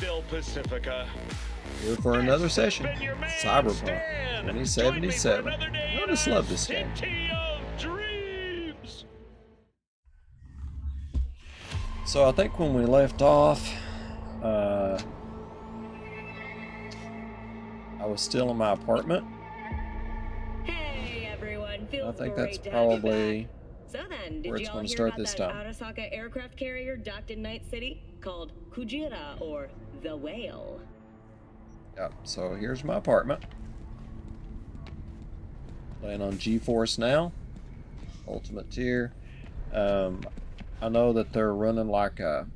Bill Pacifica. Here for another session. Cyberpunk 2077. I just love this game. So I think when we left off, I was still in my apartment. Hey everyone, feels I think great that's to have you probably back. So then, where did it's y'all going to hear start about this that time. Arasaka aircraft carrier docked in Night City called Kujira or the Whale? Yep, so here's my apartment. Playing on Geforce now. Ultimate tier. I know that they're running like a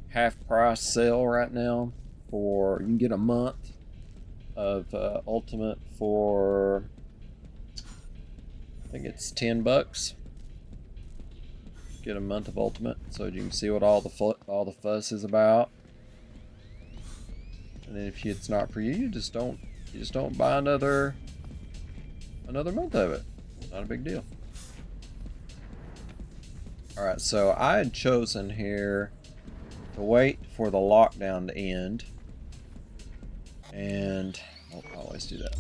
half price sale right now for, you can get a month of Ultimate for, I think it's $10. Get a month of Ultimate so you can see what all the fuss is about. And then if it's not for you, you just don't buy another month of it. Not a big deal. Alright, so I had chosen here to wait for the lockdown to end. And I always do that.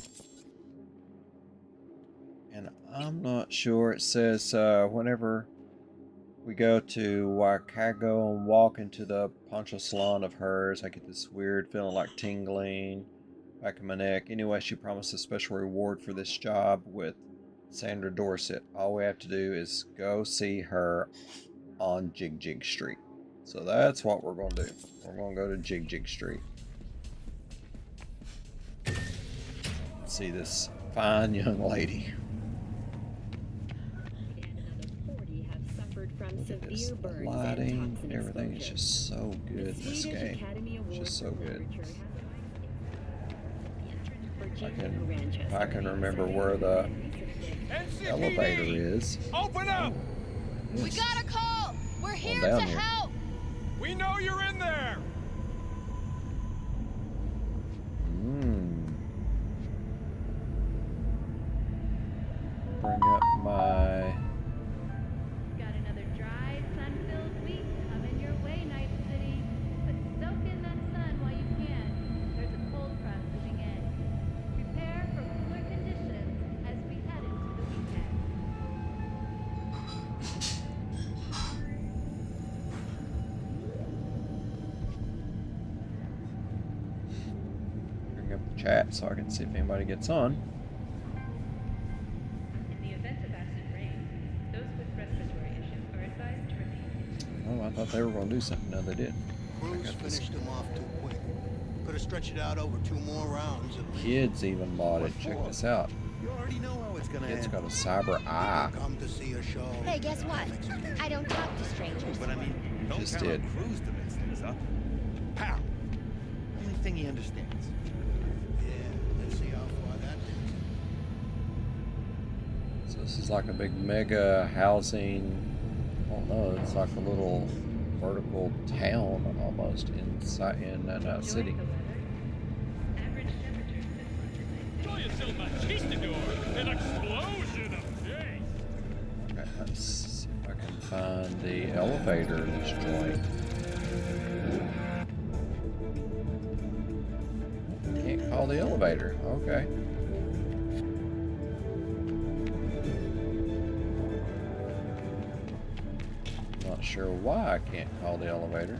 And I'm not sure. It says whenever we go to Waikago and walk into the poncho salon of hers, I get this weird feeling like tingling back in my neck. Anyway, she promised a special reward for this job with Sandra Dorset. All we have to do is go see her on Jig Jig Street. So that's what we're going to do. We're going to go to Jig Jig Street. See this fine young lady. Look at this, the lighting, everything is just so good in this game. It's just so good. If I can remember where the elevator is. Open up! Yes. We got a call! We're here down to here. help! We know you're in there! Bring up my... Got another dry, sun-filled week coming your way, Night City. But soak in that sun while you can. There's a cold front moving in. Prepare for cooler conditions as we head into the weekend. Bring up the chat so I can see if anybody gets on. In the event of acid rain, those with respiratory issues are advised to remain. Oh, I thought they were going to do something. No, they didn't. Bruce finished him off too quick. Could have stretched it out over 2 more rounds at least. Kids even bought it. Check this out. You already know how it's gonna It's end. got a cyber eye. Come to see a show. Hey, guess what? I don't talk to strangers. But I mean, don't Just count did. on Cruz to mix things up. Pal. Only thing he understands. Yeah, let's see how far that takes. So this is like a big mega housing. I don't know. It's like a little vertical town almost inside in that city. Enjoying the weather? Average temperatures this month tonight. Enjoy yourself a Conquistador! An explosion of day! Okay, let's see if I can find the elevator in this joint. Can't call the elevator. Okay. Not sure why I can't call the elevator.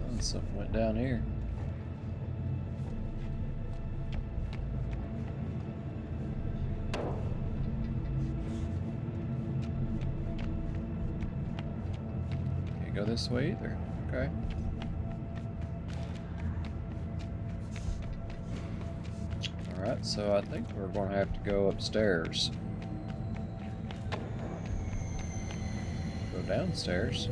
Oh, something went down here. Can't go this way either. Okay. Alright, so I think we're going to have to go upstairs. Go downstairs.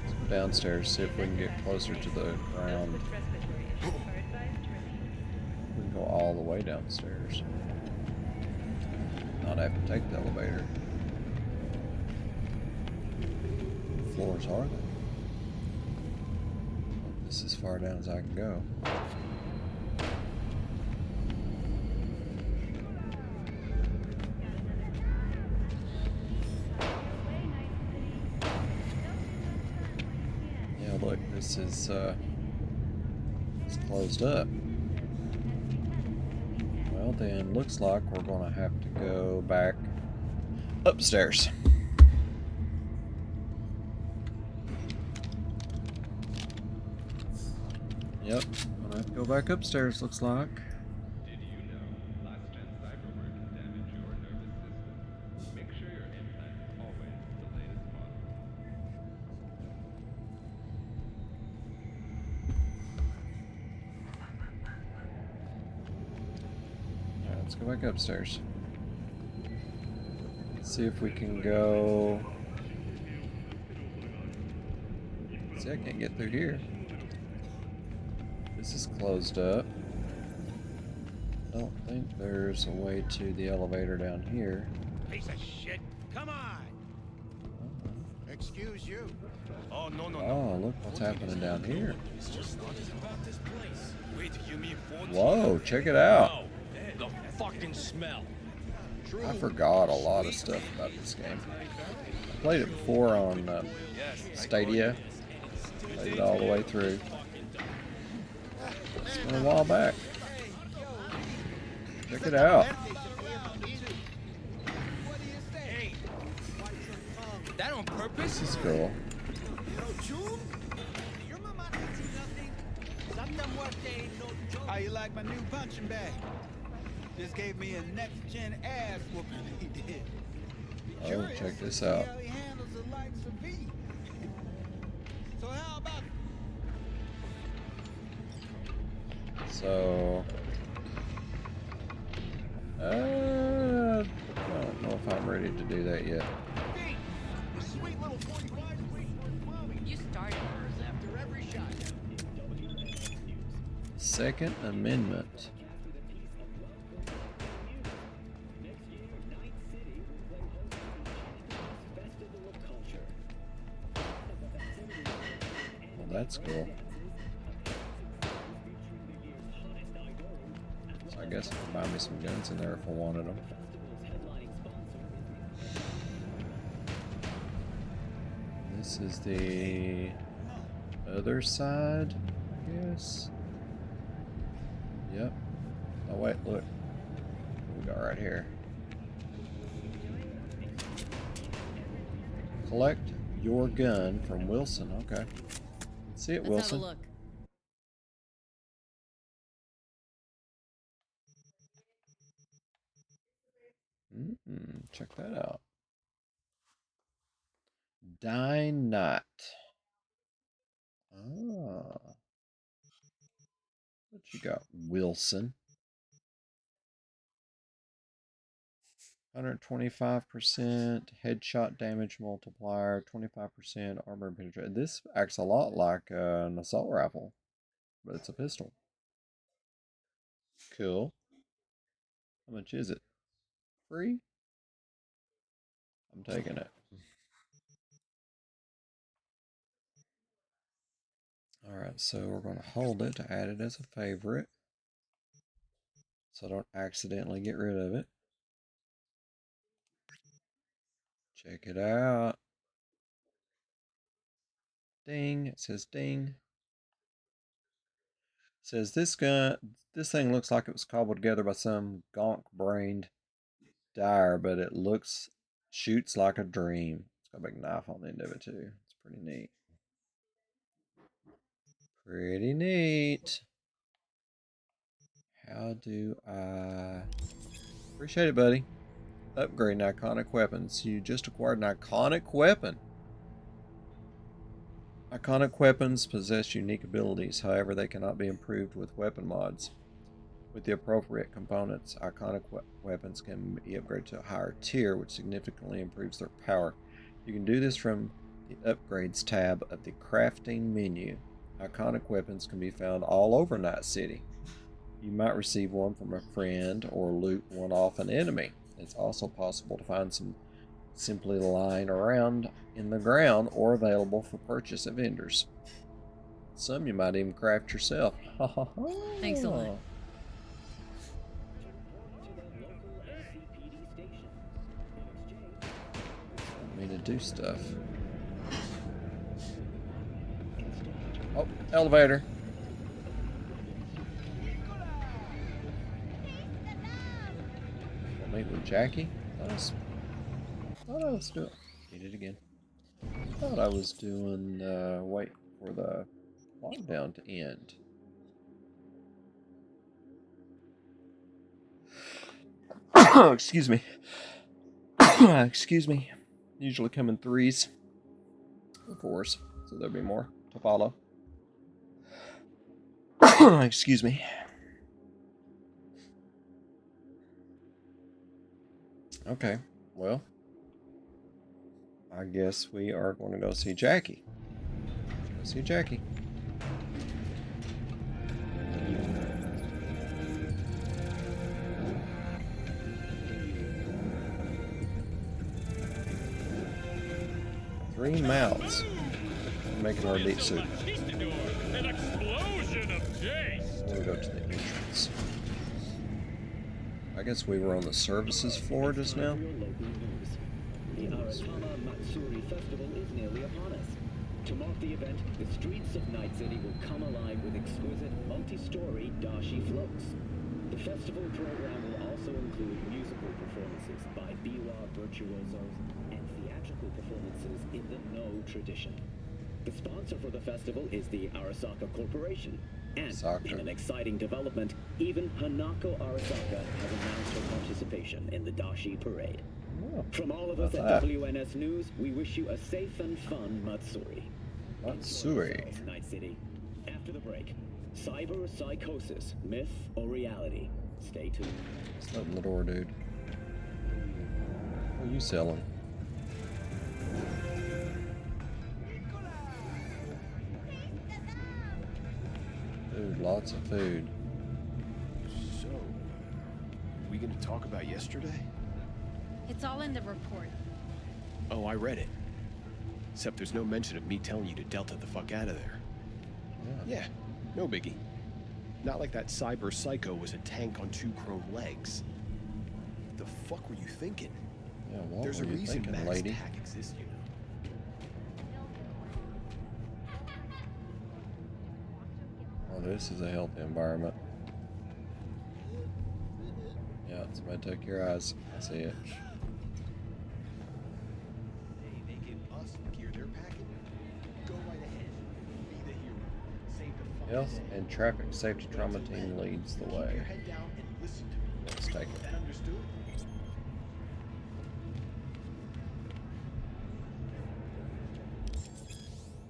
Let's go downstairs, see if we can get closer to the ground. With respiratory issues are advised to remain. We can go all the way downstairs. Not have to take the elevator. floors are they? This is as far down as I can go. Yeah, look, this is it's closed up. Well, then looks like we're gonna have to go back upstairs. Yep, gonna have to go back upstairs, looks like. Did you know last-gen cyberwork can damage your nervous system? Make sure your implant is always the latest model. Alright, let's go back upstairs. Let's see if we can go. See, I can't get through here. This is closed up. I don't think there's a way to the elevator down here. Piece of shit. Come on. Excuse you. Oh, no, no, no. Oh, look what's happening down here. It's just not about this place. Wait, you mean 14? Whoa, check it out. No, the fucking smell. I forgot a lot of stuff about this game. I played it before on Stadia. Played it all the way through. It's been a while back. Check it out. That on purpose? This is cool. How you like my new punching bag? Just gave me a next-gen ass whooping he did. Oh, check this out. How he handles the likes of V. So how about So, I don't know if I'm ready to do that yet. You started. After every shot. Second Amendment. Well, that's cool. So I guess I can buy me some guns in there if I wanted them. This is the other side, I guess. Yep. Oh wait, look. What we got right here. Collect your gun from Wilson. Okay. Let's see it, Let's have Wilson. a look. Check that out. Die Not. Ah. What you got, Wilson? 125% headshot damage multiplier, 25% armor penetration. This acts a lot like an assault rifle, but it's a pistol. Cool. How much is it? Free? I'm taking it. Alright, so we're going to hold it to add it as a favorite, so I don't accidentally get rid of it. Check it out. Ding. It says ding. It says this this thing looks like it was cobbled together by some gonk-brained dyer, but it shoots like a dream. It's got a big knife on the end of it too. It's pretty neat. Pretty neat. How do I... Appreciate it, buddy. Upgrading iconic weapons. You just acquired an iconic weapon. Iconic weapons possess unique abilities. However, they cannot be improved with weapon mods. With the appropriate components, iconic weapons can be upgraded to a higher tier, which significantly improves their power. You can do this from the Upgrades tab of the Crafting menu. Iconic weapons can be found all over Night City. You might receive one from a friend or loot one off an enemy. It's also possible to find some simply lying around in the ground or available for purchase at vendors. Some you might even craft yourself. Thanks a lot. Me to do stuff. Oh, elevator. I'll meet with Jackie. Thought I was doing. Did it again. Thought I was doing. Wait for the lockdown to end. Excuse me. Excuse me. Usually come in threes or fours, so there'll be more to follow. Excuse me. Okay, well, I guess we are going to go see Jackie. Let's go see Jackie. Three mouths. Making our deep soup. An explosion of Jace. We'll go to the entrance. I guess we were on the services floor just now. The Aratama Matsuri Festival is nearly upon us. To mark the event, the streets of Night City will come alive with exquisite multi-story dashi floats. The festival program will also include musical performances by biwa virtuosos and theatrical performances in the No tradition. The sponsor for the festival is the Arasaka Corporation. And in an exciting development, even Hanako Arasaka has announced her participation in the Dashi Parade. Oh, from all of us at WNS News, we wish you a safe and fun Matsuri. Matsuri. Night City. After the break, cyber psychosis, myth or reality? Stay tuned. Just open the door, dude. What are you selling? Dude, lots of food. So, we gonna talk about yesterday? It's all in the report. Oh, I read it. Except there's no mention of me telling you to Delta the fuck out of there. Yeah, no biggie. Not like that cyber psycho was a tank on 2 chrome legs. The fuck were you thinking? Yeah, what There's were a you reason thinking, Max lady? Tag exists, you know. Oh, this is a healthy environment. Yeah, somebody took your eyes. I see it. Hey, they give us the gear they're packing. Go right ahead. Be the hero. Save the fucking Health day. and traffic safety trauma team leads the Keep way. your head down and listen to me. Let's take it. That understood?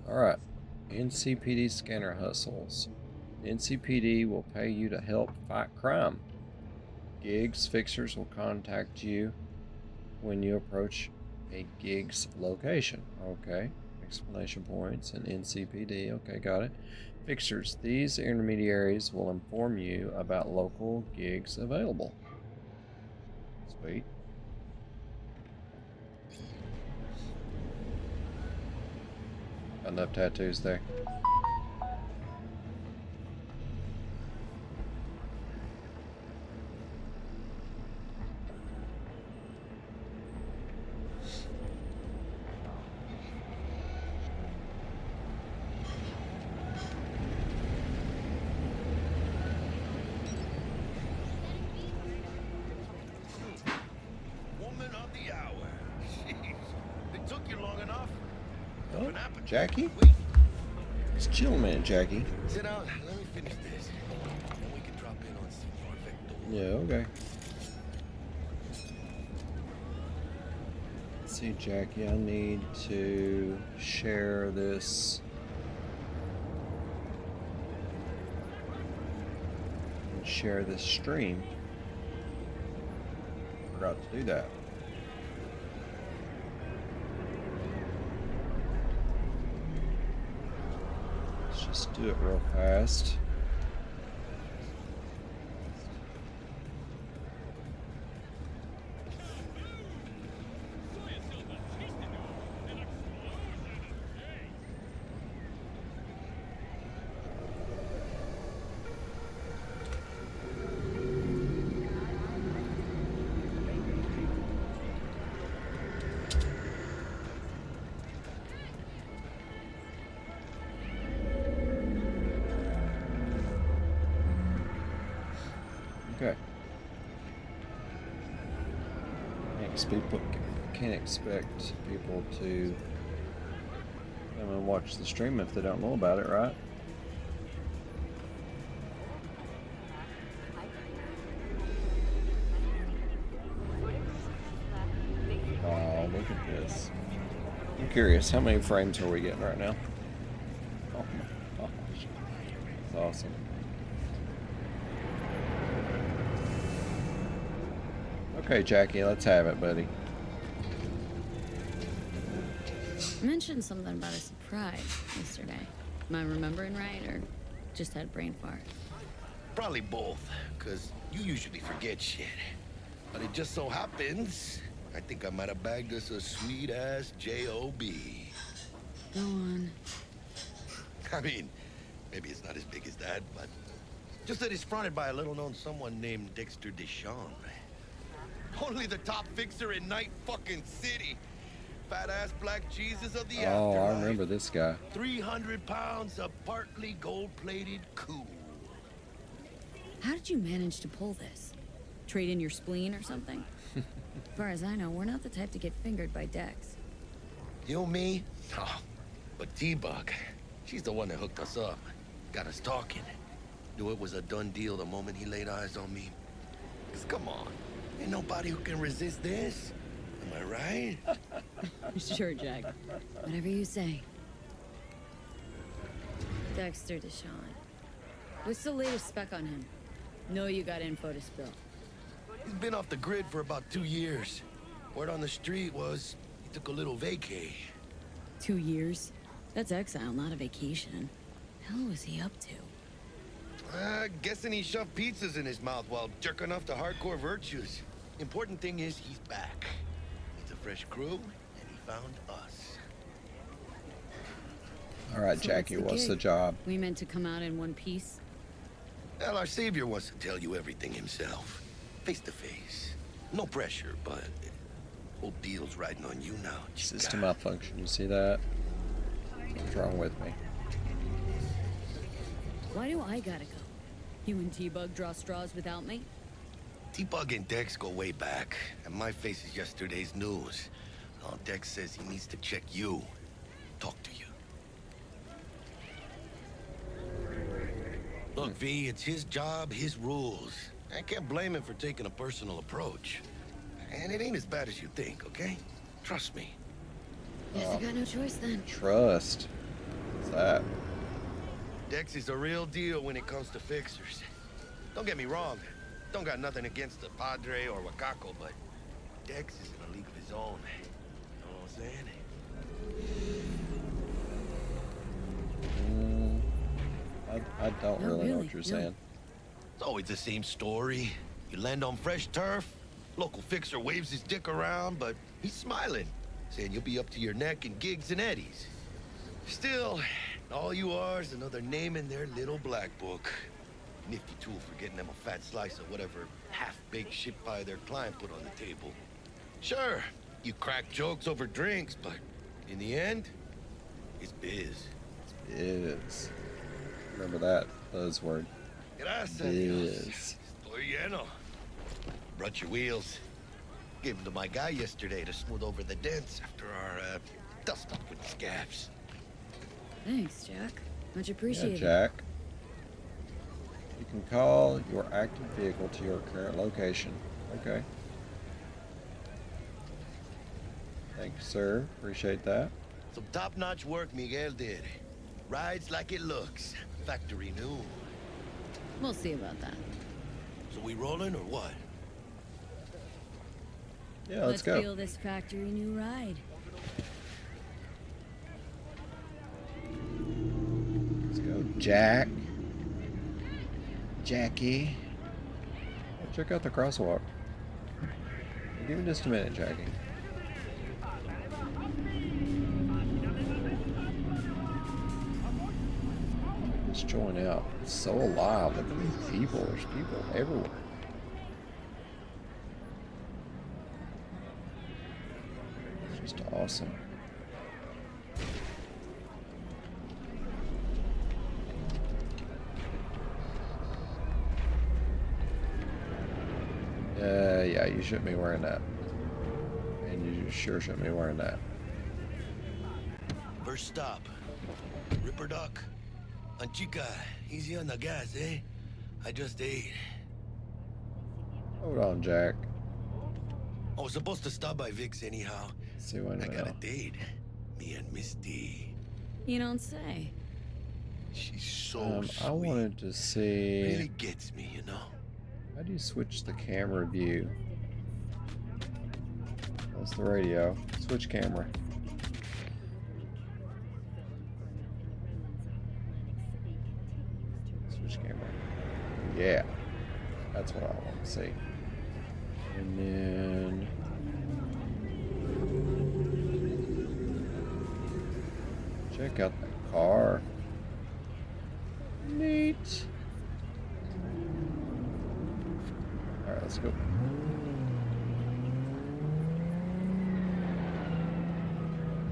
Alright. NCPD scanner hustles. NCPD will pay you to help fight crime. Gigs fixers will contact you when you approach a gig's location. Okay. Explanation points and NCPD. Okay, got it. Fixers. These intermediaries will inform you about local gigs available. Sweet. Got enough tattoos there. Woman of the hour. Jeez. It took you long enough. Oh, Jackie? Wait. Just chill a minute, Jackie. Sit down. Let me finish this. Then we can drop in on some Yeah, okay. Let's see, Jackie, I need to share this. Share this stream. Forgot to do that. Let's just do it real fast. Okay. Can't expect people to come and watch the stream if they don't know about it, right? Oh, look at this. I'm curious, how many frames are we getting right now? Oh my gosh. That's awesome. Okay, Jackie, let's have it, buddy. You mentioned something about a surprise yesterday. Am I remembering right, or just had a brain fart? Probably both, because you usually forget shit. But it just so happens, I think I might have bagged us a sweet-ass J.O.B. Go on. I mean, maybe it's not as big as that, but just that it's fronted by a little-known someone named Dexter Deshawn. Only the top fixer in Night fucking City. Fat-ass black Jesus of the afterlife. Oh, I remember this guy. 300 pounds of partly gold-plated cool. How did you manage to pull this? Trade in your spleen or something? As far as I know, we're not the type to get fingered by Dex. You, me? Oh, but T-Bug, she's the one that hooked us up. Got us talking. Knew it was a done deal the moment he laid eyes on me. 'Cause come on, ain't nobody who can resist this. Am I right? Sure, Jack. Whatever you say. Dexter Deshawn. What's the latest spec on him? Know you got info to spill. He's been off the grid for about 2 years. Word on the street was he took a little vacay. 2 years? That's exile, not a vacation. Hell was he up to? Guessing he shoved pizzas in his mouth while jerking off to hardcore virtues. Important thing is he's back. He's a fresh crew, and he found us. All right, So Jackie, what's the gig? job? We meant to come out in one piece? Well, our savior wants to tell you everything himself. Face to face. No pressure, but whole deal's riding on you now, chica. System malfunction, you see that? What's wrong with me? Why do I gotta go? You and T-Bug draw straws without me? T-Bug and Dex go way back, and my face is yesterday's news. Now Dex says he needs to check you. Talk to you. Look, V, it's his job, his rules. I can't blame him for taking a personal approach. And it ain't as bad as you think, okay? Trust me. Guess I got no choice then. Trust. What's that? Dex is a real deal when it comes to fixers. Don't get me wrong. Don't got nothing against the Padre or Wakako, but Dex is in a league of his own. You know what I'm saying? I don't No, really know really, what you're no. saying. It's always the same story. You land on fresh turf, local fixer waves his dick around, but he's smiling, saying you'll be up to your neck in gigs and eddies. Still, all you are is another name in their little black book. Nifty tool for getting them a fat slice of whatever half-baked shit pie their client put on the table. Sure, you crack jokes over drinks, but in the end, it's biz. Is. Remember that buzzword. Gracias, Biz. Dios. Estoy lleno. Brought your wheels. Gave them to my guy yesterday to smooth over the dents after our dust-up with the scabs. Thanks, Jack. Much Yeah, appreciated. Jack. You can call your active vehicle to your current location. Okay. Thank you, sir. Appreciate that. Some top-notch work Miguel did. Rides like it looks. Factory new. We'll see about that. So we rolling or what? Yeah, let's go. feel this factory new ride. Let's go, Jack. Jackie. Oh, check out the crosswalk. Give me just a minute, Jackie. Let's join out. It's so alive. Look at these people. There's people everywhere. It's just awesome. Yeah, you shouldn't be wearing that. And you sure shouldn't be wearing that. First stop. Ripper Duck. Anchica, easy on the gas, eh? I just ate. Hold on, Jack. I was supposed to stop by Vic's anyhow. See when I got a date. Me and Misty. You don't say. She's so sweet. I wanted to see. Really gets me, you know. How do you switch the camera view? That's the radio. Switch camera. Switch camera. Yeah. That's what I want to see. And then check out the car. Neat. Alright, let's go.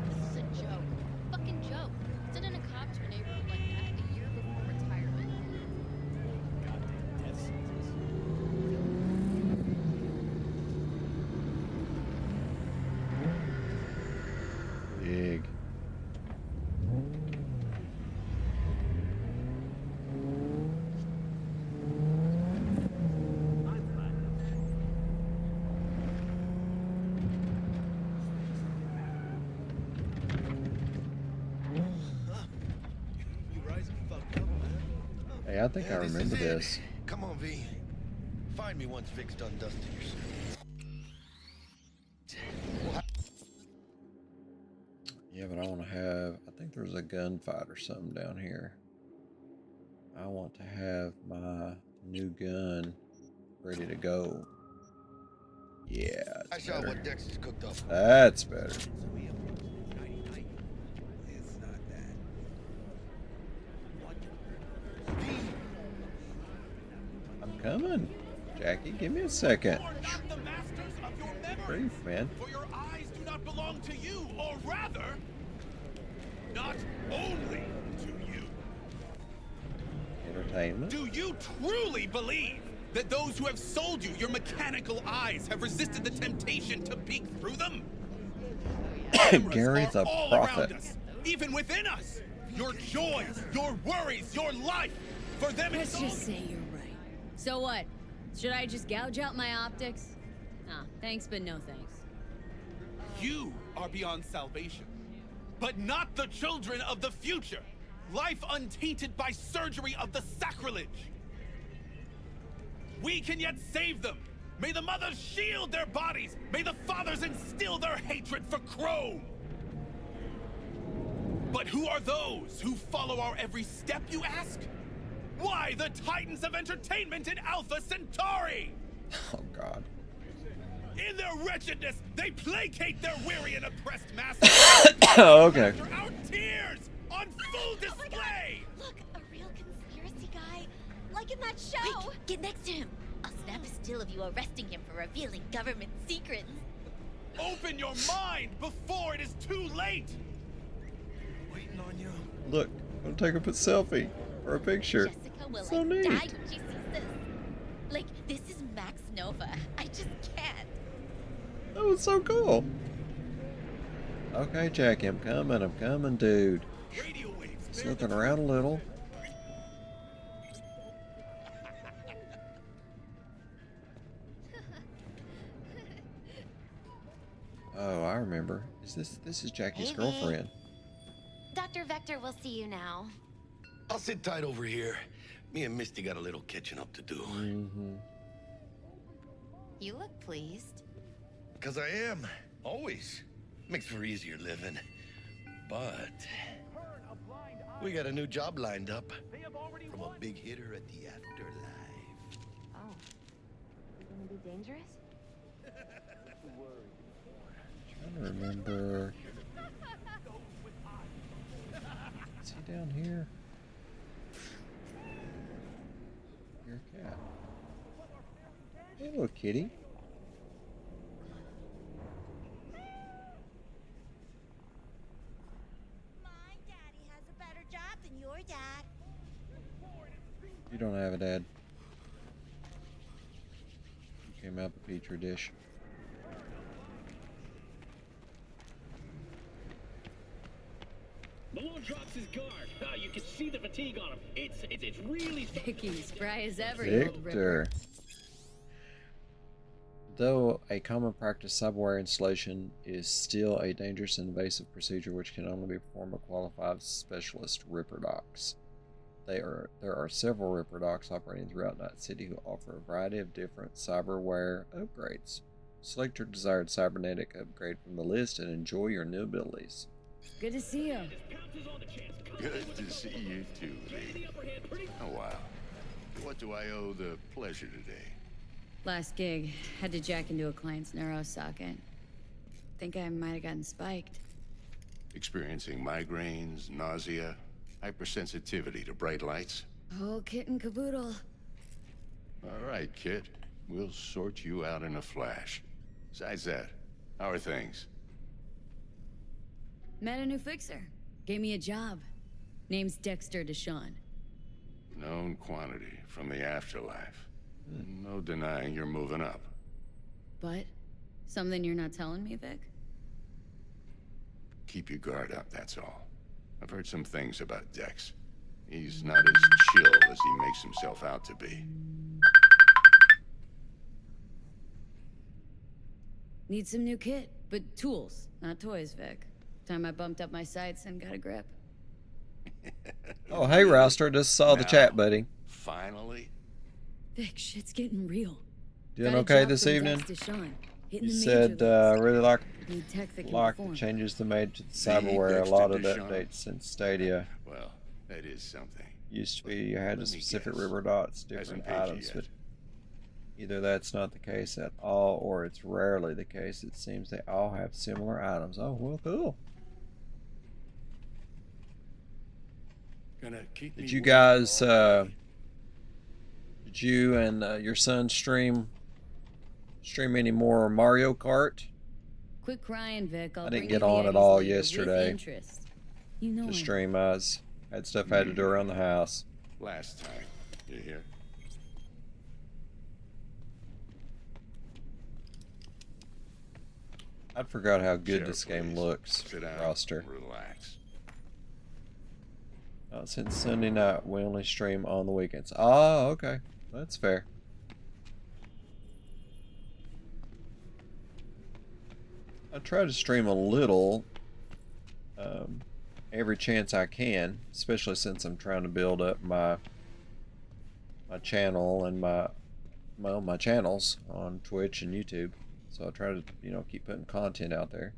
This is a joke. Fucking joke. Sending a cop to a neighborhood like that a year before retirement. Goddamn death sentence. Big. Hey, I think I This is remember it. this. Come on, V. Find me once Vic's done dusting your suit. Yeah, but I want to have. I think there's a gunfight or something down here. I want to have my new gun ready to go. Yeah, I that's saw better. what Dex has cooked up. That's better. It's not that. I'm coming. Jackie, give me a second. You are not the masters of your memories. Brief, man. For your eyes do not belong to you, or rather, not only to you. Entertainment. Do you truly believe that those who have sold you your mechanical eyes have resisted the temptation to peek through them? Gary's a all prophet. around us, even within us. Your joys, your worries, your life. For them it's Let's all... just say you're right. So what? Should I just gouge out my optics? Nah, thanks, but no thanks. You are beyond salvation, but not the children of the future. Life untainted by surgery of the sacrilege. We can yet save them. May the mothers shield their bodies. May the fathers instill their hatred for Chrome. But who are those who follow our every step, you ask? Why, the titans of entertainment in Alpha Centauri! Oh, God. In their wretchedness, they placate their weary and oppressed masses. Okay. After our tears on full display! Look, a real conspiracy guy. Like in that show. Quick, get next to him. I'll snap a still of you arresting him for revealing government secrets. Open your mind before it is too late! Waiting on you. Look, I'm gonna take a selfie or a picture. Jessica will So die neat. when she sees this. Like, this is Max Nova. I just can't. That was so cool. Okay, Jackie, I'm coming, dude. Radio waves, Just looking around a little. Oh, I remember. This is Jackie's Hey, girlfriend? Dr. Vector will see you now. I'll sit tight over here. Me and Misty got a little catching up to do. Mm-hmm. You look pleased. Because I am. Always. Makes for easier living. But we got a new job lined up from a big hitter at the afterlife. Oh. You gonna be dangerous? I don't remember. Is he down here? You're a cat. Hey, little kitty. My daddy has a better job than your dad. You don't have a dad. You came out the petri dish. Malone drops his guard. You can see the fatigue on him. It's really Vicky, spry as ever, you old Victor. ripper. Though a common practice, cyberware installation is still a dangerous and invasive procedure which can only be performed by qualified specialist ripper docs. There are several ripper docs operating throughout Night City who offer a variety of different cyberware upgrades. Select your desired cybernetic upgrade from the list and enjoy your new abilities. Good to see you. Good to see you too, Lee. Oh, wow. What do I owe the pleasure today? Last gig, had to jack into a client's neuro socket. Think I might have gotten spiked. Experiencing migraines, nausea, hypersensitivity to bright lights? Oh, kit and caboodle. All right, kid. We'll sort you out in a flash. Besides that, how are things? Met a new fixer. Gave me a job. Name's Dexter Deshawn. Known quantity from the afterlife. No denying you're moving up. But? Something you're not telling me, Vic? Keep your guard up, that's all. I've heard some things about Dex. He's not as chill as he makes himself out to be. Need some new kit, but tools, not toys, Vic. Time I bumped up my sights and got a grip. Oh, hey, Rouster. Just saw the chat, buddy. Finally? Vic, shit's getting real. Doing Got a okay job this from evening? Dex Deshawn, You hitting the said major leagues. really like Need tech that can the perform. changes they made to the cyberware. A lot of Dexter updates since Stadia. Well, that is something. Used to be you had the Let me specific guess. river dots, Hasn't different paid you items, yet. but either that's not the case at all, or it's rarely the case. It seems they all have similar items. Oh, well, cool. Gonna keep Did me you waiting guys, all day. did you and your son stream any more Mario Kart? Quit crying, Vic. I'll I bring didn't you get the on at eddies all later with yesterday interest. You know to him. stream. I had stuff I had to do around the house. Last time, you hear? I forgot how good Sure, this game please. looks. Sit down. Roster. Relax. Since Sunday night, we only stream on the weekends. Oh, okay. That's fair. I try to stream a little every chance I can, especially since I'm trying to build up my channel and my channels on Twitch and YouTube. So I try to, keep putting content out there.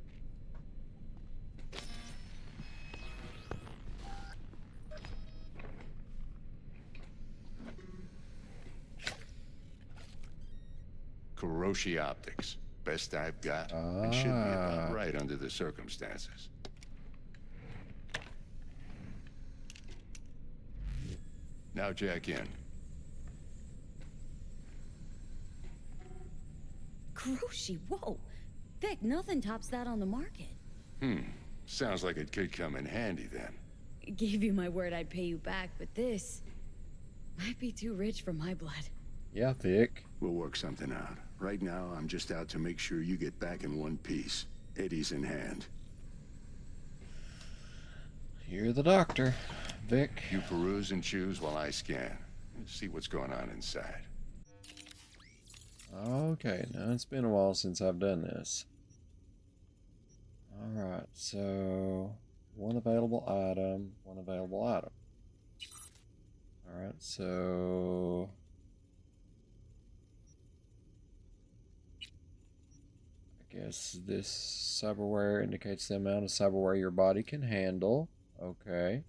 Kuroshi Optics. Best I've got. And should be about right under the circumstances. Now jack in. Kuroshi, whoa. Vic, nothing tops that on the market. Sounds like it could come in handy then. Gave you my word I'd pay you back, but this might be too rich for my blood. Yeah, Vic. We'll work something out. Right now, I'm just out to make sure you get back in one piece. Eddie's in hand. You're the doctor, Vic. You peruse and choose while I scan. See what's going on inside. Okay, now it's been a while since I've done this. Alright, so one available item. Alright, so I guess this cyberware indicates the amount of cyberware your body can handle. Okay.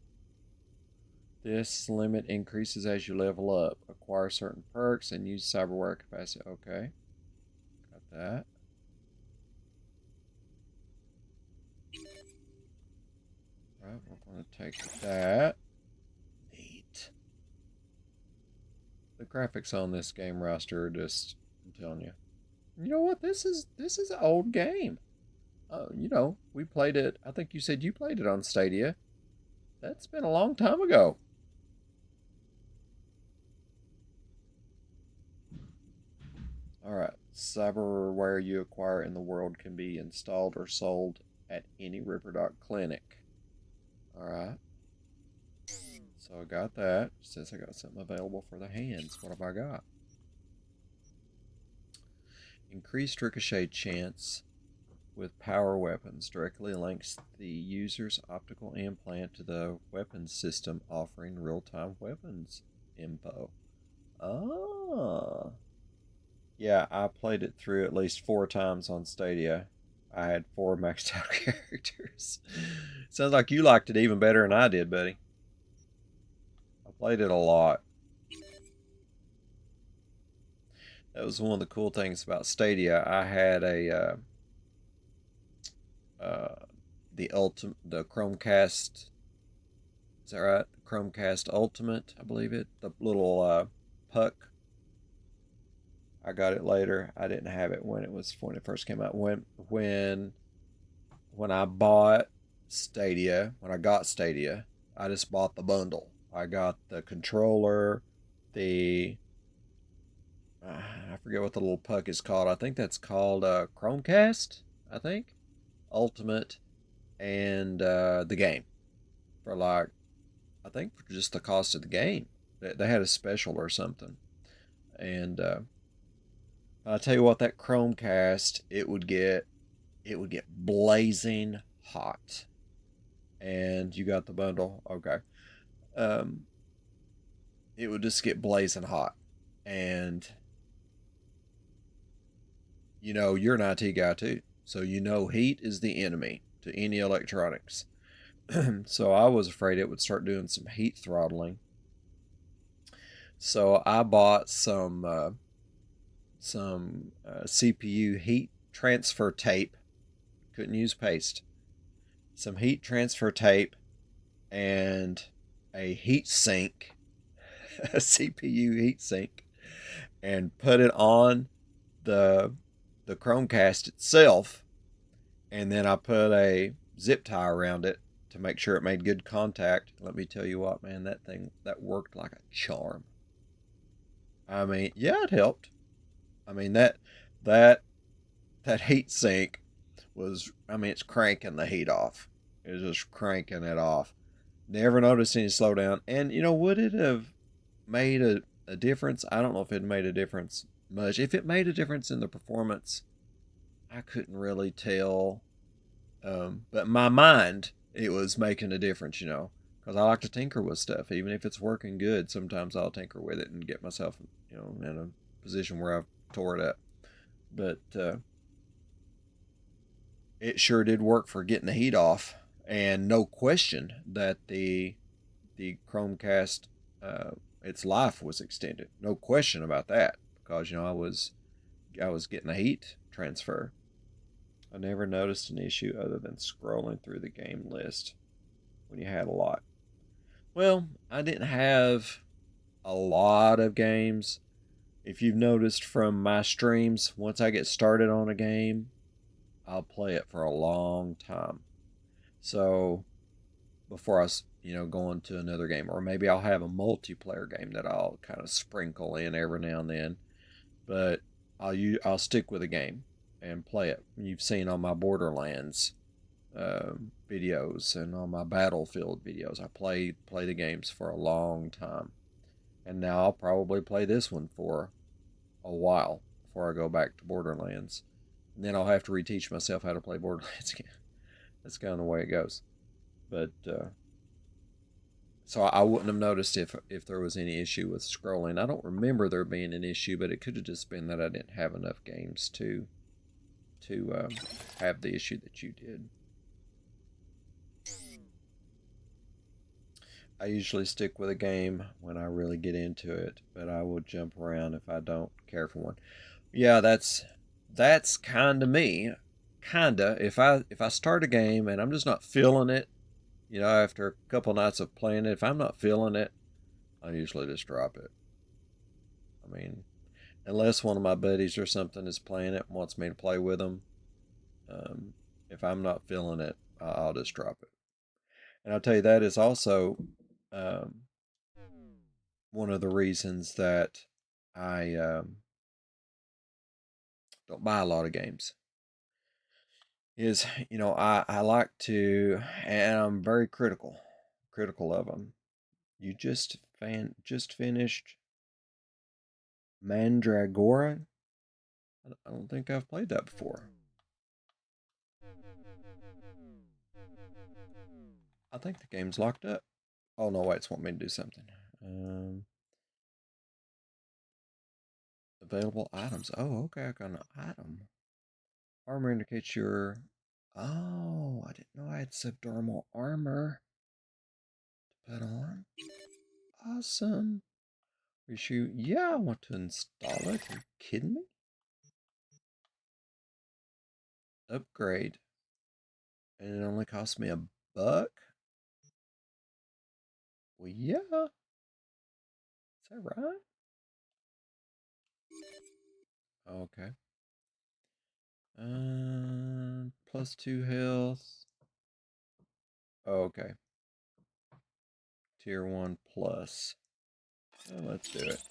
This limit increases as you level up. Acquire certain perks and use cyberware capacity. Okay. Got that. Right, we're going to take that. Neat. The graphics on this game roster are just, I'm telling you. You know what? This is an old game. We played it. I think you said you played it on Stadia. That's been a long time ago. Alright, cyberware you acquire in the world can be installed or sold at any Riverdoc clinic. Alright. So I got that. Says I got something available for the hands. What have I got? Increased ricochet chance with power weapons directly links the user's optical implant to the weapons system, offering real-time weapons info. Ah. Yeah, I played it through at least 4 times on Stadia. I had 4 maxed out characters. Sounds like you liked it even better than I did, buddy. I played it a lot. That was one of the cool things about Stadia. I had a the Chromecast. Is that right? The Chromecast Ultimate, I believe it. The little puck. I got it later. I didn't have it when it first came out. When I bought Stadia, when I got Stadia, I just bought the bundle. I got the controller, I forget what the little puck is called. I think that's called Chromecast, I think. Ultimate, and the game. For like, I think for just the cost of the game. They had a special or something. And I'll tell you what, that Chromecast, it would get blazing hot. And you got the bundle, okay. It would just get blazing hot. And you know, you're an IT guy too. So you know heat is the enemy to any electronics. So I was afraid it would start doing some heat throttling. So I bought some CPU heat transfer tape. Couldn't use paste. Some heat transfer tape and a heat sink, a CPU heat sink, and put it on the Chromecast itself, and then I put a zip tie around it to make sure it made good contact. Let me tell you what, man, that worked like a charm. I mean, yeah, it helped. I mean, that heat sink was, I mean, it's cranking the heat off. It was just cranking it off. Never noticed any slowdown. And, you know, would it have made a difference? I don't know if it made a difference much. If it made a difference in the performance, I couldn't really tell. But in my mind, it was making a difference, you know, because I like to tinker with stuff. Even if it's working good, sometimes I'll tinker with it and get myself, you know, in a position where I've tore it up. But it sure did work for getting the heat off. And no question that the Chromecast, its life was extended. No question about that, because, you know, I was getting a heat transfer. I never noticed an issue other than scrolling through the game list when you had a lot. Well, I didn't have a lot of games. If you've noticed from my streams, once I get started on a game, I'll play it for a long time. So before I, you know, go on to another game, or maybe I'll have a multiplayer game that I'll kind of sprinkle in every now and then. But I'll stick with a game and play it. You've seen on my Borderlands videos and on my Battlefield videos, I play the games for a long time. And now I'll probably play this one for a while before I go back to Borderlands. And then I'll have to reteach myself how to play Borderlands again. That's kind of the way it goes. But so I wouldn't have noticed if there was any issue with scrolling. I don't remember there being an issue, but it could have just been that I didn't have enough games to have the issue that you did. I usually stick with a game when I really get into it, but I will jump around if I don't care for one. Yeah, that's kind of me. Kinda. If I start a game and I'm just not feeling it, you know, after a couple nights of playing it, if I'm not feeling it, I usually just drop it. I mean, unless one of my buddies or something is playing it and wants me to play with them, if I'm not feeling it, I'll just drop it. And I'll tell you, that is also one of the reasons that I don't buy a lot of games. Is, you know, I like to, and I'm very critical of them. You just finished Mandragora. I don't think I've played that before. I think the game's locked up. Oh no, wait, it's wanting me to do something. Available items. Oh, okay, I got an item. Armor indicates your... Oh, I didn't know I had subdermal armor to put on. Awesome. Reshoot. Yeah, I want to install it. Are you kidding me? Upgrade. And it only cost me $1. Well, yeah. Is that right? Okay. +2 health. Okay. Tier 1 plus. Oh, let's do it.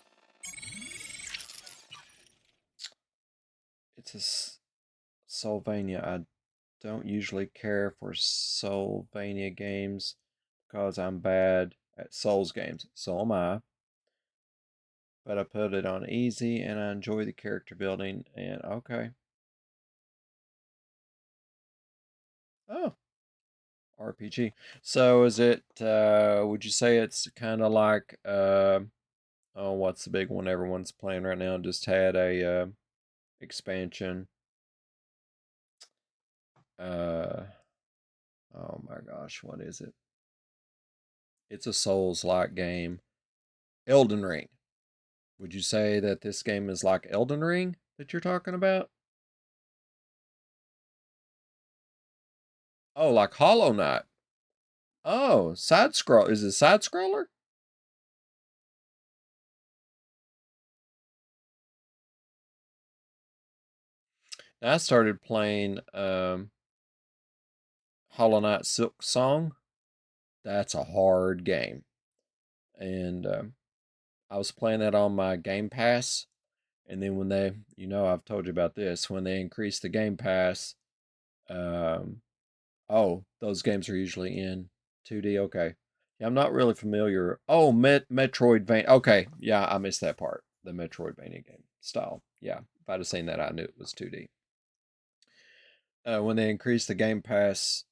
It's a Soulvania. I don't usually care for Soulvania games because I'm bad at Souls games. So am I. But I put it on easy and I enjoy the character building. And okay. Oh. RPG. So is it, would you say it's kind of like, oh, what's the big one everyone's playing right now? Just had a expansion. Oh my gosh, what is it? It's a Souls-like game. Elden Ring. Would you say that this game is like Elden Ring that you're talking about? Oh, like Hollow Knight. Oh, side scroll. Is it side scroller? Now, I started playing Hollow Knight Silk Song. That's a hard game. And I was playing that on my Game Pass. And then when they, you know, I've told you about this, when they increased the Game Pass, oh, those games are usually in 2D. Okay. Yeah, I'm not really familiar. Oh, Metroidvania. Okay. Yeah, I missed that part. The Metroidvania game style. Yeah. If I'd have seen that, I knew it was 2D. When they increased the Game Pass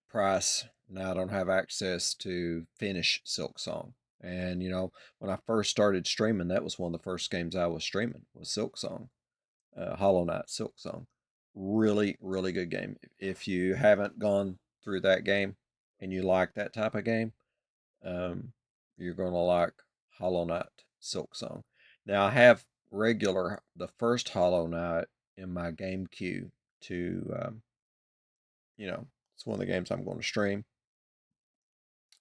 price, now I don't have access to finish Silk Song. And, you know, when I first started streaming, that was one of the first games I was streaming, was Silk Song. Hollow Knight Silk Song. Really, really good game. If you haven't gone through that game and you like that type of game, you're going to like Hollow Knight Silk Song. Now, I have the first Hollow Knight in my game queue to, you know, it's one of the games I'm going to stream.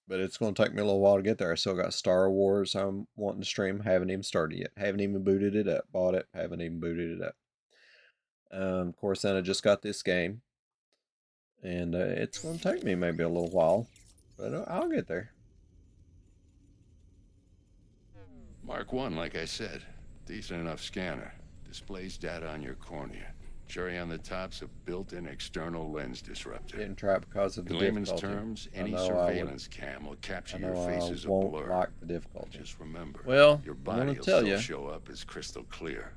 But it's going to take me a little while to get there. I still got Star Wars I'm wanting to stream. Haven't even started yet. Haven't even booted it up. Bought it. Haven't even booted it up. Of course, then I just got this game. And it's going to take me maybe a little while. But I'll get there. Mark 1, like I said. Decent enough scanner. Displays data on your cornea. Cherry on the top's a built-in external lens disruptor. Getting trapped because of the difficulty. In layman's difficulty. terms, any surveillance cam will capture your face as a blur. Like the difficulty. Just remember, well, your body will still show up as crystal clear.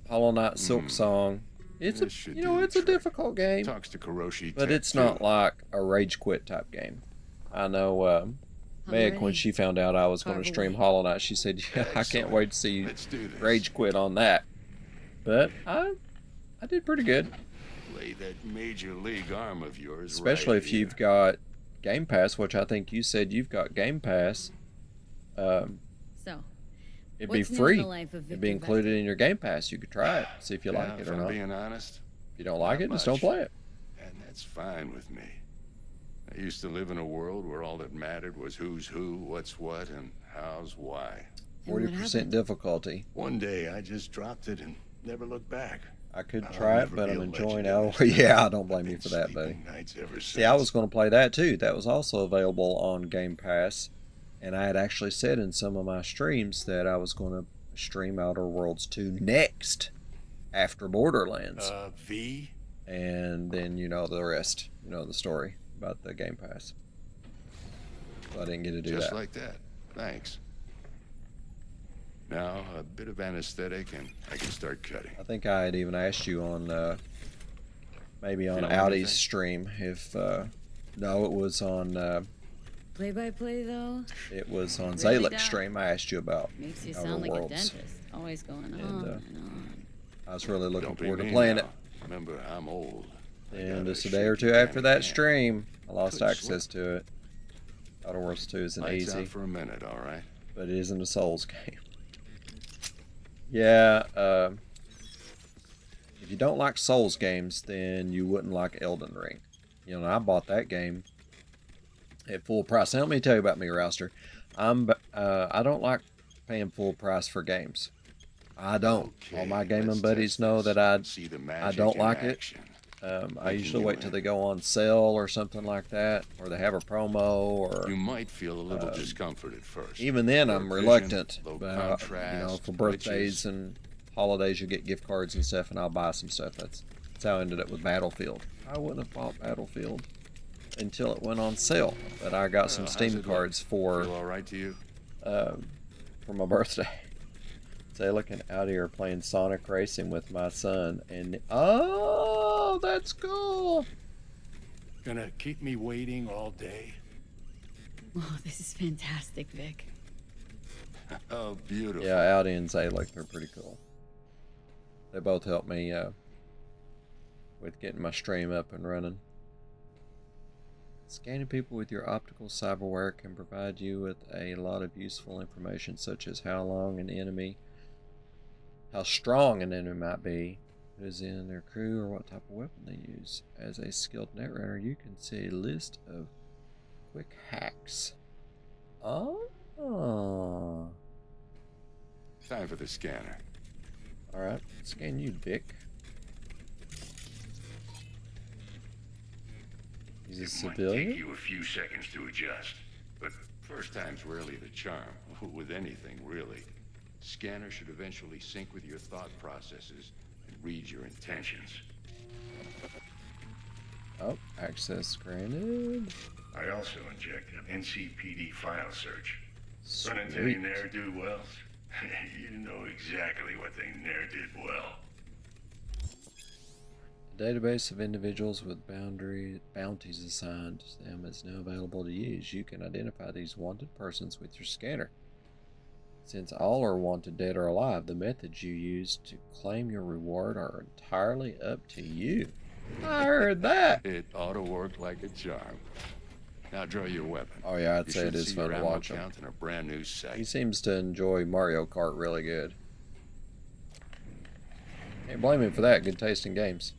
Hollow Knight Silk Song. It's a difficult game. Talks to Kuroshi, but it's not like a rage quit type game. I know Meg, when she found out I was going to stream Hollow Knight, she said, "Yeah, I can't wait to see you rage quit on that." But I did pretty good. Play that major league arm of yours, especially if you've got Game Pass, which I think you said you've got Game Pass. It'd be free. It'd be included in your Game Pass. You could try it, see if you like it or not. Being honest, if you don't like it, just don't play it. And that's fine with me. I used to live in a world where all that mattered was who's who, what's what, and how's why. 40% difficulty. One day I just dropped it and never looked back. I could try it, but I'm enjoying it. Yeah, I don't blame you for that, buddy. See, I was going to play that too. That was also available on Game Pass. And I had actually said in some of my streams that I was going to stream Outer Worlds 2 next after Borderlands. V? And then you know the rest. You know the story about the Game Pass. So I didn't get to do Just that. like that. Thanks. Now, a bit of anesthetic and I can start cutting. I think I had even asked you on, maybe on Feel Audi's anything? stream if, no, it was on, Play-by-play, though? it was on Really Zalek's don't. stream. I asked you about Makes you Outer sound like a Worlds. dentist. Always going on And, and on. I was really looking Don't be forward to mean playing now. it. Remember, I'm old. I And gotta just a day or shake two your after damn that hand. stream, I lost Couldn't access to it. Outer Worlds 2 isn't Lights easy, out for a minute, all right? but it isn't a Souls game. Yeah, if you don't like Souls games, then you wouldn't like Elden Ring. You know, I bought that game at full price. Now, let me tell you about me, Rouster. I don't like paying full price for games. I don't. All my gaming let's buddies test know this. that I See the I magic don't in like action. it. I Making usually you wait till in. they go on sale or something like that, or they have a promo, or You might feel a little discomfort at first. even then Poor I'm vision, reluctant. low But, contrast, you know, for glitches. birthdays and holidays, you get gift cards and stuff, and I'll buy some stuff. That's how I ended up with Battlefield. I wouldn't have bought Battlefield until it went on sale, but I got some How's Steam it look? cards for Feel all right to you? my birthday. So looking out here playing Sonic Racing with my son, and oh, that's cool. Gonna keep me waiting all day? Oh, this is fantastic, Vic. Oh, beautiful. Yeah, Audi and Zalek, they're pretty cool. They both helped me with getting my stream up and running. Scanning people with your optical cyberware can provide you with a lot of useful information, such as how strong an enemy might be, who's in their crew, or what type of weapon they use. As a skilled netrunner, you can see a list of quick hacks. Oh. Time for the scanner. Alright, scan you, Vic. He's a It civilian? might take you a few seconds to adjust, but first time's rarely the charm, with anything, really. Scanner should eventually sync with your thought processes and read your intentions. Oh, access granted. I also injected an NCPD file search. Run into any Sweet. ne'er-do-wells? You know exactly what they ne'er-did well. A database of individuals with bounties assigned to them is now available to use. You can identify these wanted persons with your scanner. Since all are wanted dead or alive, the methods you use to claim your reward are entirely up to you. I heard that. It ought to work like a charm. Now draw your weapon. Oh yeah, I'd You say it should is see fun your to ammo watch him. count in a brand new sight. He seems to enjoy Mario Kart really good. Can't blame him for that. Good taste in games.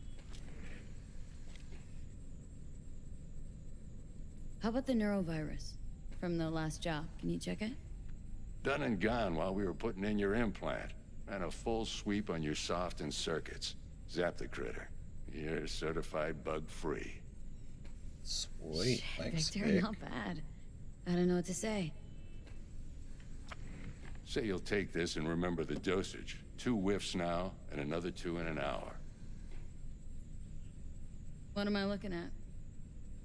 How about the neurovirus from the last job? Can you check it? Done and gone while we were putting in your implant. And a full sweep on your soft and circuits. Zap the critter. You're certified bug-free. Sweet. Thanks, Victor, Vic. not bad. I don't know what to say. Say you'll take this and remember the dosage. 2 whiffs now, and another 2 in an hour. What am I looking at?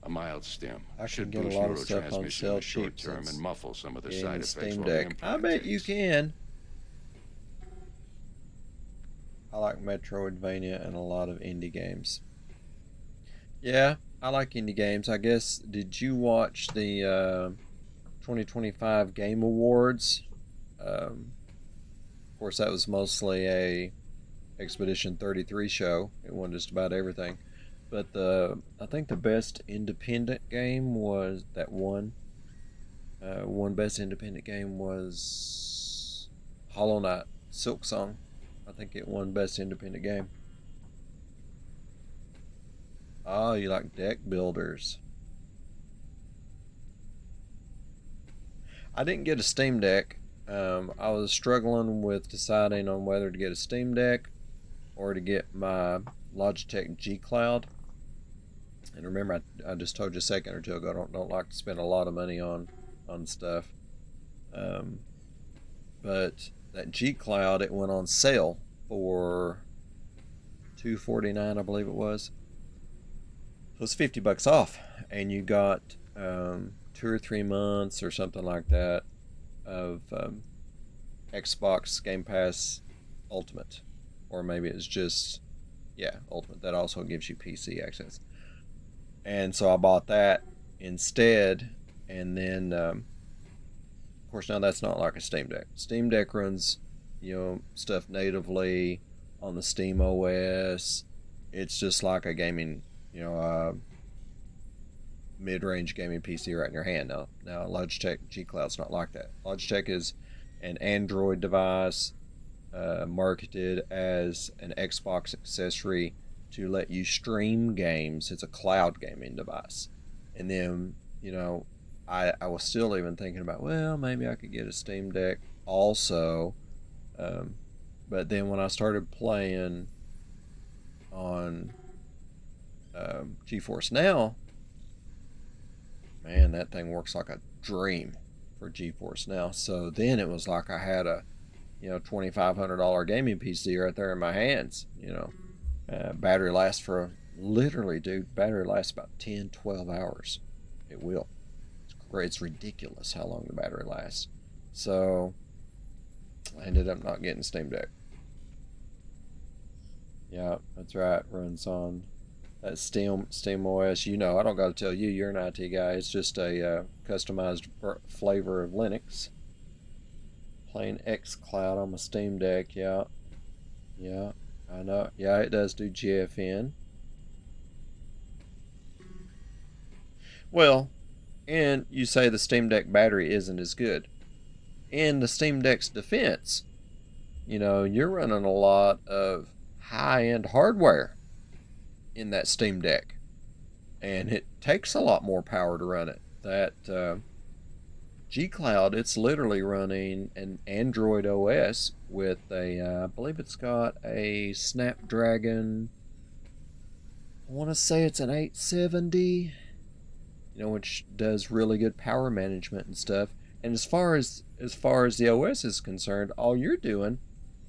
A mild stim. I Should can get a boost lot of stuff on neurotransmission sale in the short cheap term since and muffle some of the getting side the effects Steam while the Deck. I implant bet you takes. can. I like Metroidvania and a lot of indie games. Yeah, I like indie games. I guess, did you watch the 2025 Game Awards? Of course, that was mostly a Expedition 33 show. It won just about everything. But I think the best independent game was that one. One best independent game was Hollow Knight, Silk Song. I think it won best independent game. Oh, you like deck builders. I didn't get a Steam Deck. I was struggling with deciding on whether to get a Steam Deck or to get my Logitech G Cloud. And remember, I just told you a second or two ago, I don't like to spend a lot of money on stuff. But that G Cloud, it went on sale for $249, I believe it was. So it's $50 off, and you got 2 or 3 months or something like that of Xbox Game Pass Ultimate, or maybe it's just Ultimate. That also gives you PC access. And so I bought that instead, and then of course now that's not like a Steam Deck. Steam Deck runs stuff natively on the Steam OS. It's just like a gaming mid-range gaming PC right in your hand. Now Logitech G Cloud's not like that. Logitech is an Android device marketed as an Xbox accessory to let you stream games. It's a cloud gaming device. And then I was still even thinking about, well, maybe I could get a Steam Deck also, but then when I started playing on GeForce Now, man, that thing works like a dream for GeForce Now. So then it was like I had a $2,500 gaming PC right there in my hands. Battery lasts for literally, dude, battery lasts about 10-12 hours. It will. It's ridiculous how long the battery lasts. So I ended up not getting Steam Deck. Yeah, that's right. Runs on that Steam OS. I don't got to tell you, you're an IT guy. It's just a customized flavor of Linux. Playing xCloud on my Steam Deck. Yeah, I know. Yeah, it does do GFN. Well, and you say the Steam Deck battery isn't as good. In the Steam Deck's defense, you're running a lot of high-end hardware in that Steam Deck, and it takes a lot more power to run it. That G Cloud, it's literally running an Android OS with I believe it's got a Snapdragon, I want to say it's an 870, which does really good power management and stuff. And as far as the OS is concerned, all you're doing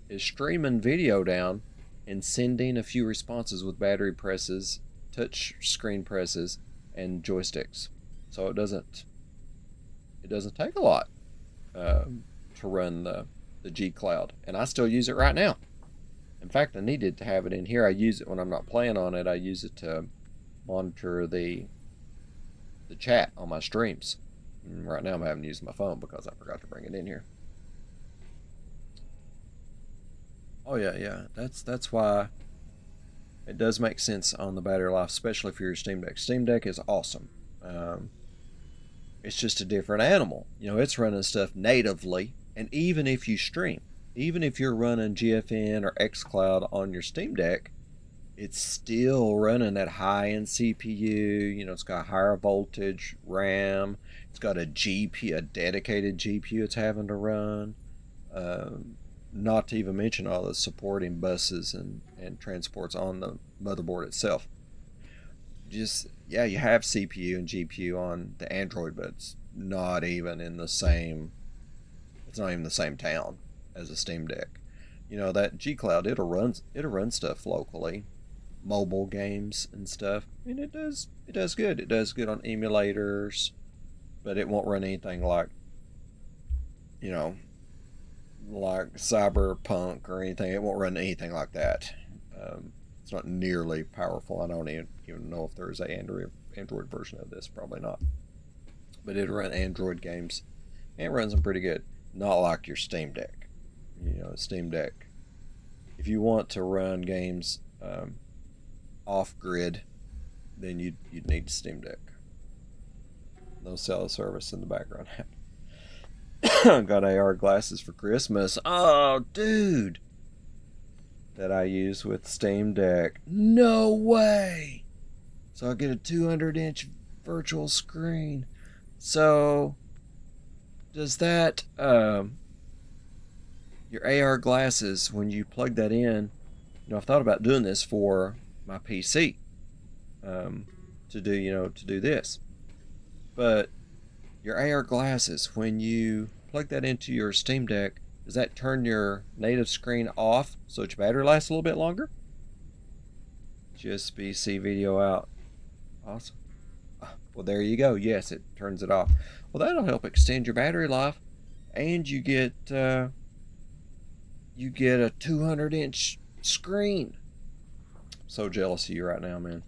is streaming video down and sending a few responses with battery presses, touch screen presses, and joysticks. So it doesn't take a lot to run the G Cloud, and I still use it right now. In fact, I needed to have it in here. I use it when I'm not playing on it. I use it to monitor the chat on my streams. And right now I'm having to use my phone because I forgot to bring it in here. Oh yeah. That's why it does make sense on the battery life, especially for your Steam Deck. Steam Deck is awesome. It's just a different animal. It's running stuff natively, and even if you stream, even if you're running GFN or xCloud on your Steam Deck, it's still running that high-end CPU. It's got higher voltage RAM. It's got a GPU, a dedicated GPU it's having to run. Not to even mention all the supporting buses and transports on the motherboard itself. You have CPU and GPU on the Android, but it's not even in the same. It's not even the same town as a Steam Deck. That G Cloud, it'll run stuff locally, mobile games and stuff. And it does good. It does good on emulators, but it won't run anything like like Cyberpunk or anything. It won't run anything like that. It's not nearly powerful. I don't even know if there's a Android version of this. Probably not. But it'll run Android games. And it runs them pretty good. Not like your Steam Deck. Steam Deck. If you want to run games off-grid, then you'd need a Steam Deck. No cell service in the background. Got AR glasses for Christmas. Oh, dude. That I use with Steam Deck. No way. So I get a 200-inch virtual screen. So does that your AR glasses, when you plug that in, I've thought about doing this for my PC to do this. But your AR glasses, when you plug that into your Steam Deck, does that turn your native screen off so that your battery lasts a little bit longer? Just BC video out. Awesome. Well, there you go. Yes, it turns it off. Well, that'll help extend your battery life, and you get a 200-inch screen. So jealous of you right now, man.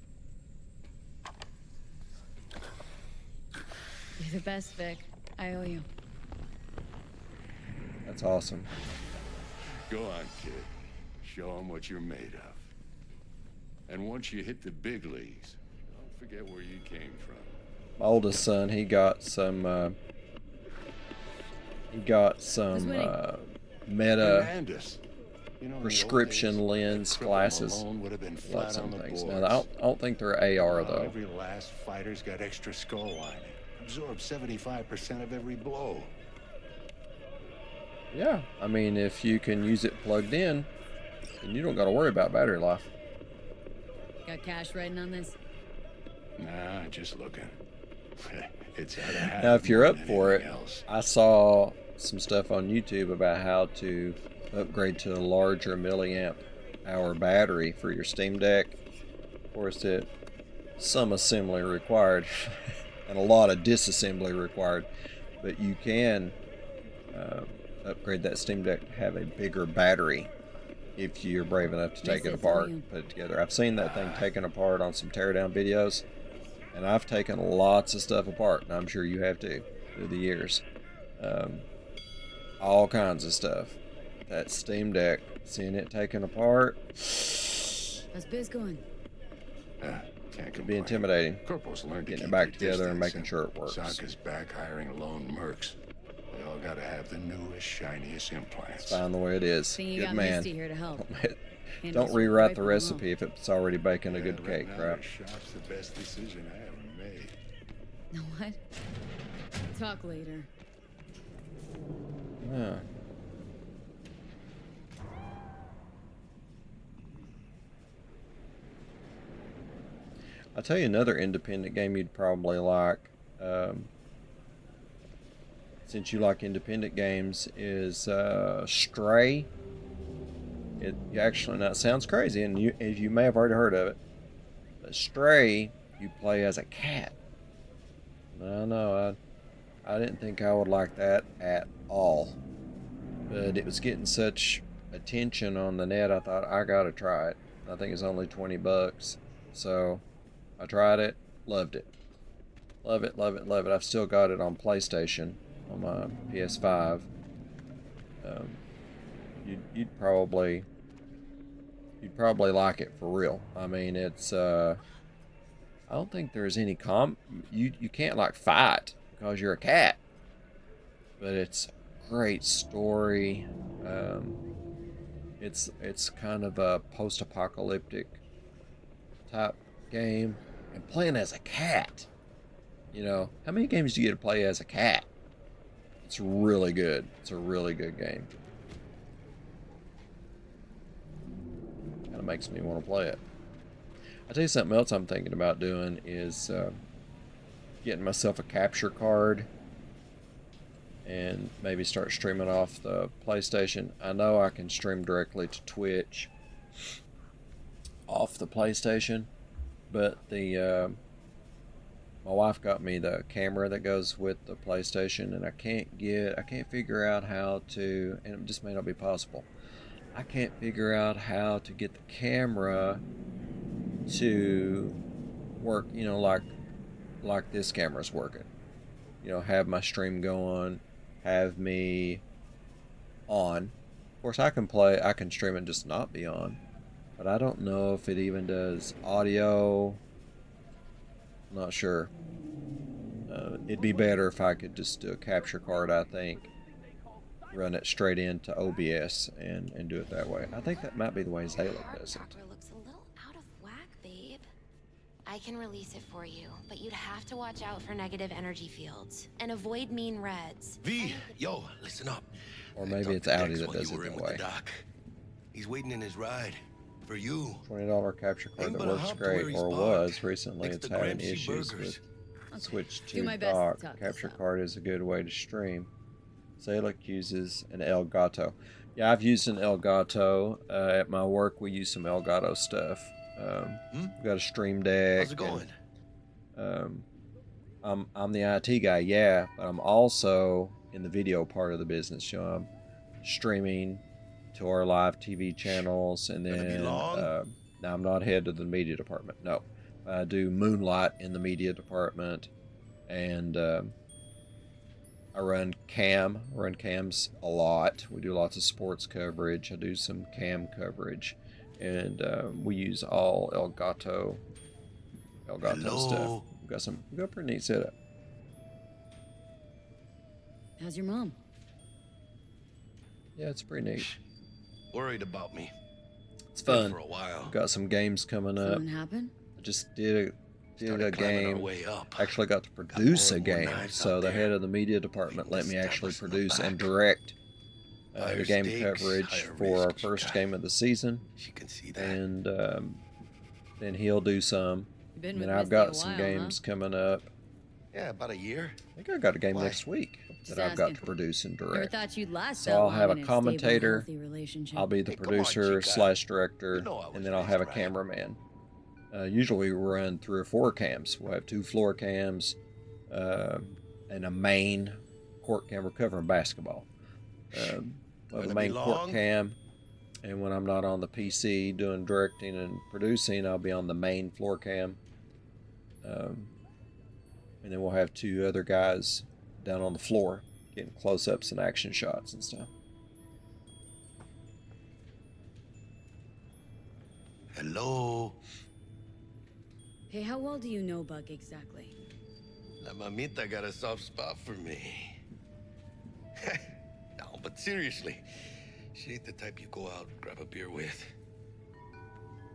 You're the best, Vic. I owe you. That's awesome. Go on, kid. Show them what you're made of. And once you hit the big leagues, don't forget where you came from. My oldest son, he got some Meta prescription lens glasses. Like some things. Now, I don't think they're AR though. Every last fighter's got extra skull lining. Absorbs 75% of every blow. Yeah, I mean, if you can use it plugged in, then you don't got to worry about battery life. Got cash writing on this? Nah, just looking. It's out of hand. Now, if you're up for it, I saw some stuff on YouTube about how to upgrade to a larger milliamp hour battery for your Steam Deck. Of course, some assembly required and a lot of disassembly required, but you can upgrade that Steam Deck to have a bigger battery if you're brave enough to take it apart and put it together. I've seen that thing taken apart on some teardown videos, and I've taken lots of stuff apart, and I'm sure you have too through the years. All kinds of stuff. That Steam Deck, seeing it taken apart, how's biz going? Could be intimidating. Corporals learned to getting it keep back their together and distance, making sure it works. Sokka's back hiring lone mercs. They all gotta have the newest, shiniest implants. It's fine the way it is. Think you Good got man. Misty here to help. Don't rewrite the recipe if it's already baking a good cake, right? crap. Shop's the best decision I ever made. Know what? Talk later. Yeah. I'll tell you another independent game you'd probably like. Since you like independent games, is Stray. It actually, now it sounds crazy, and you may have already heard of it. But Stray, you play as a cat. No, I didn't think I would like that at all. But it was getting such attention on the net, I thought I gotta try it. I think it's only $20, so I tried it, loved it. Love it, love it, love it. I've still got it on PlayStation, on my PS5. You'd probably like it for real. I mean, it's I don't think there's any you can't like fight because you're a cat, but it's a great story. It's kind of a post-apocalyptic type game, and playing as a cat. You know, how many games do you get to play as a cat? It's really good. It's a really good game. Kind of makes me want to play it. I'll tell you something else I'm thinking about doing is getting myself a capture card and maybe start streaming off the PlayStation. I know I can stream directly to Twitch off the PlayStation, but my wife got me the camera that goes with the PlayStation, and I can't figure out how to, and it just may not be possible. I can't figure out how to get the camera to work, you know, like this camera's working. You know, have my stream go on, have me on. Of course, I can stream and just not be on, but I don't know if it even does audio. Not sure. It'd be better if I could just do a capture card, I think. Run it straight into OBS and do it that way. I think that might be the way Zayla does it. Looks a little out of whack, babe. I can release it for you, but you'd have to watch out for negative energy fields and avoid mean reds. V, yo, listen up. Or maybe it's Audi that does it that way. He's waiting in his ride. For you. $20 capture card that works great, or was. Recently it's having issues with switch to dock. Capture card is a good way to stream. Salek uses an Elgato. Yeah, I've used an Elgato. At my work, we use some Elgato stuff. We've got a Stream Deck. How's it going? I'm the IT guy, yeah, but I'm also in the video part of the business. You know, I'm streaming to our live TV channels, and then now I'm not head of the media department. No, I do moonlight in the media department, and I run cams a lot. We do lots of sports coverage. I do some cam coverage, and we use all Elgato stuff. We've got a pretty neat setup. How's your mom? Yeah, it's pretty neat. Worried about me. It's fun. For a while. We've got some games coming up. Something happened? I just did a game. Way up. Actually got to produce a game. So the head of the media department let me actually produce and direct the game coverage for our first game of the season. She can see that. And then he'll do some. And then I've got some games coming up. Yeah, about a year. I think I got a game next week that I've got to produce and Never direct. thought you'd last So that I'll long have a in commentator. stable, healthy relationship. I'll be the producer / director, and then I'll have a cameraman. Usually we run 3 or 4 cams. We'll have 2 floor cams and a main court cam. We're covering basketball. We'll have a main court cam, and when I'm not on the PC doing directing and producing, I'll be on the main floor cam. And then we'll have 2 other guys down on the floor getting close-ups and action shots and stuff. Hello. Hey, how well do you know Buck exactly? La mamita got a soft spot for me. No, but seriously, she ain't the type you go out and grab a beer with.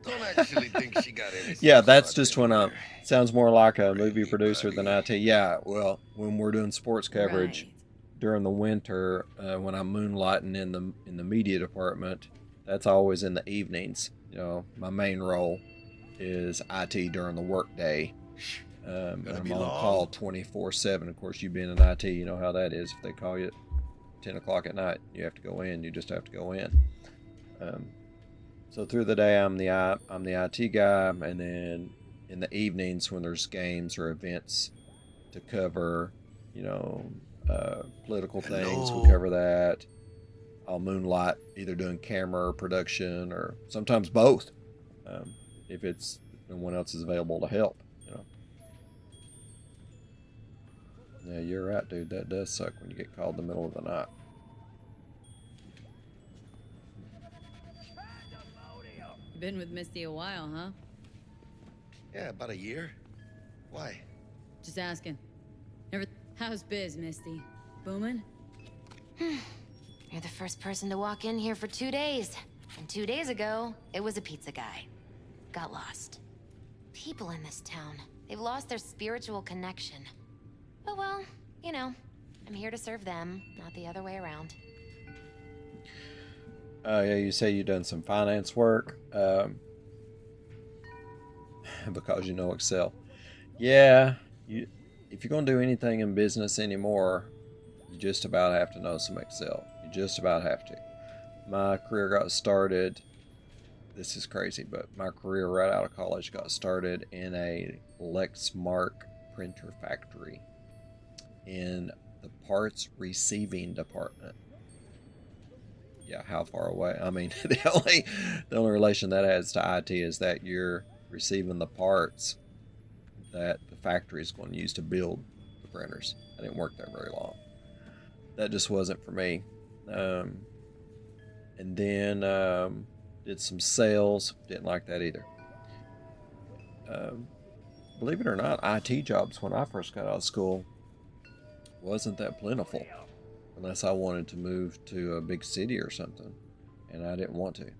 Don't actually think she got any. Yeah, that's just when sounds more like a movie producer than IT. Yeah, well, when we're doing sports coverage during the winter, when I'm moonlighting in the media department, that's always in the evenings. You know, my main role is IT during the workday. I'm on call 24/7. Of course, you being in IT, you know how that is. If they call you at 10 o'clock at night, you have to go in. You just have to go in. So through the day, I'm the IT guy, and then in the evenings when there's games or events to cover, you know, political things, we cover that. I'll moonlight either doing camera or production, or sometimes both, if no one else is available to help. You know. Yeah, you're right, dude. That does suck when you get called in the middle of the night. You've been with Misty a while, huh? Yeah, about a year. Why? Just asking. How's biz, Misty? Booming? You're the first person to walk in here for 2 days. And 2 days ago, it was a pizza guy. Got lost. People in this town, they've lost their spiritual connection. But well, you know, I'm here to serve them, not the other way around. Yeah, you say you've done some finance work, because you know Excel. Yeah, if you're going to do anything in business anymore, you just about have to know some Excel. You just about have to. My career got started, this is crazy, but my career right out of college got started in a Lexmark printer factory in the parts receiving department. Yeah, how far away? I mean, the only relation that has to IT is that you're receiving the parts that the factory is going to use to build the printers. I didn't work there very long. That just wasn't for me. And then did some sales. Didn't like that either. Believe it or not, IT jobs when I first got out of school wasn't that plentiful. Unless I wanted to move to a big city or something, and I didn't want to.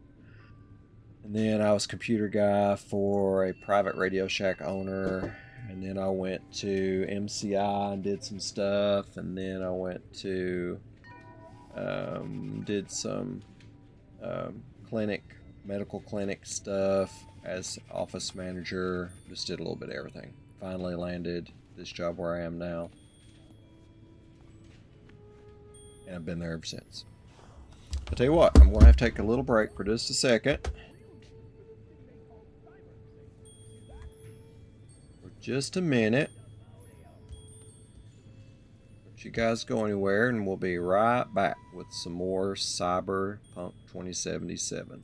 And then I was computer guy for a private Radio Shack owner, and then I went to MCI and did some stuff, and then I went to did some medical clinic stuff as office manager. Just did a little bit of everything. Finally landed this job where I am now. And I've been there ever since. I'll tell you what, I'm going to have to take a little break for just a second. For just a minute. Don't you guys go anywhere, and we'll be right back with some more Cyberpunk 2077.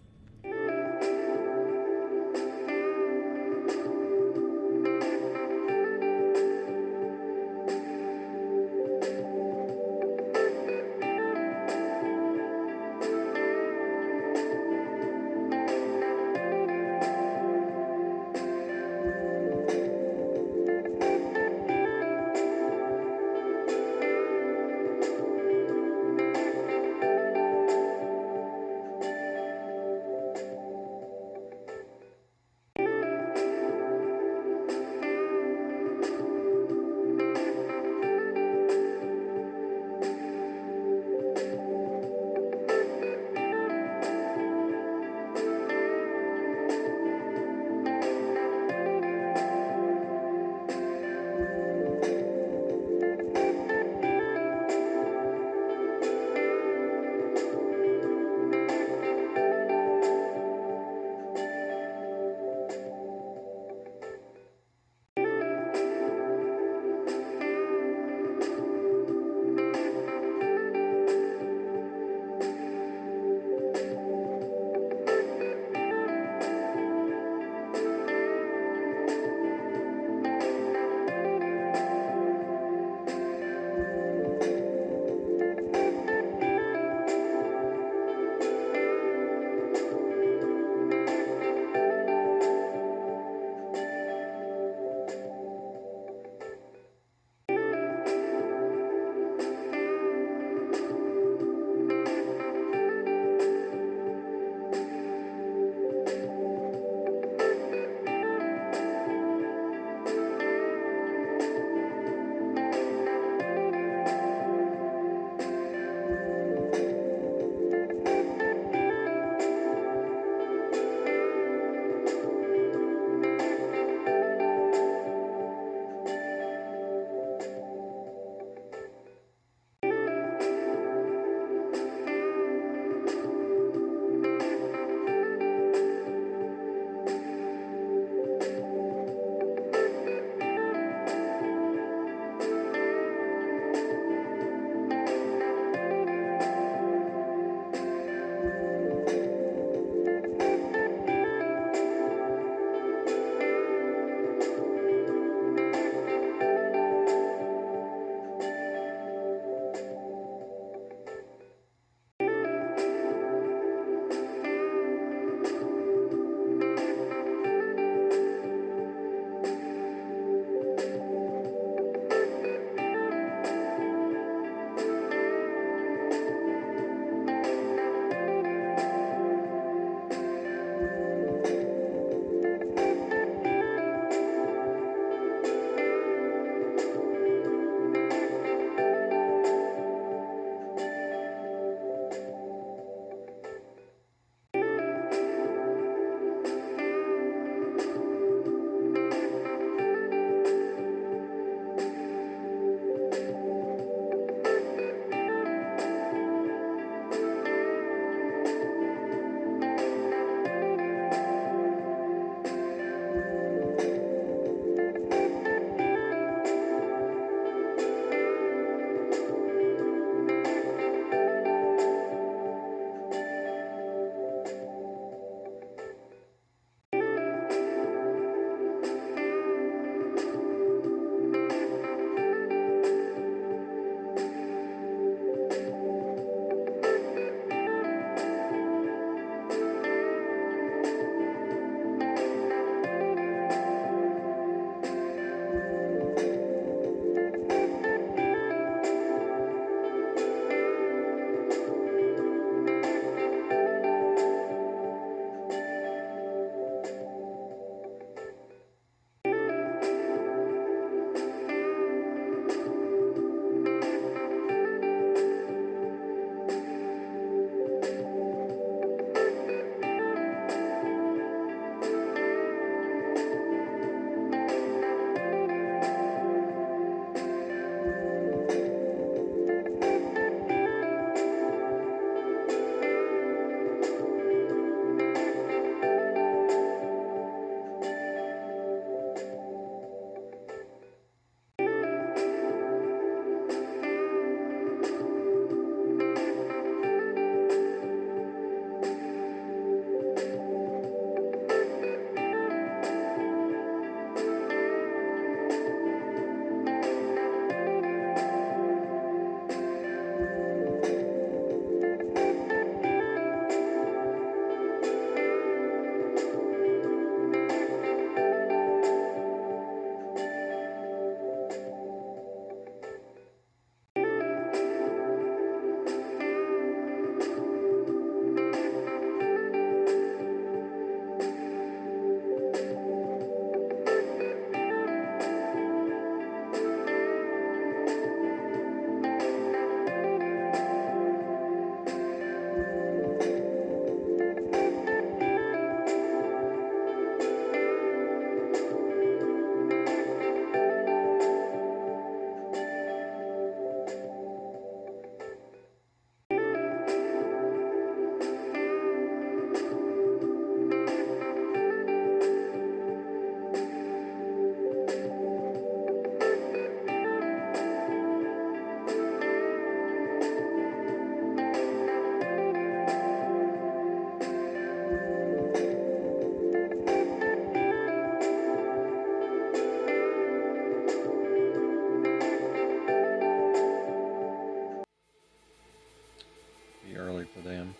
them.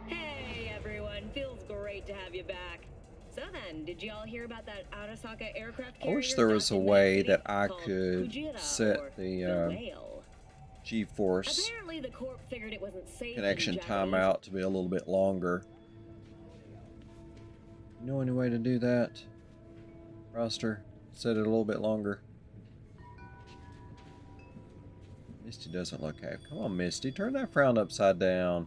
Hey everyone, feels great to have you back. So then, did you all hear about that Arasaka aircraft I carrier wish there was a docked in Night way City that I called could Kujira or set the Whale? Geforce Apparently the Corp figured it wasn't safe connection in Japanese. timeout to be a little bit longer. You know any way to do that? Roster, set it a little bit longer. Misty doesn't look happy. Come on, Misty, turn that frown upside down.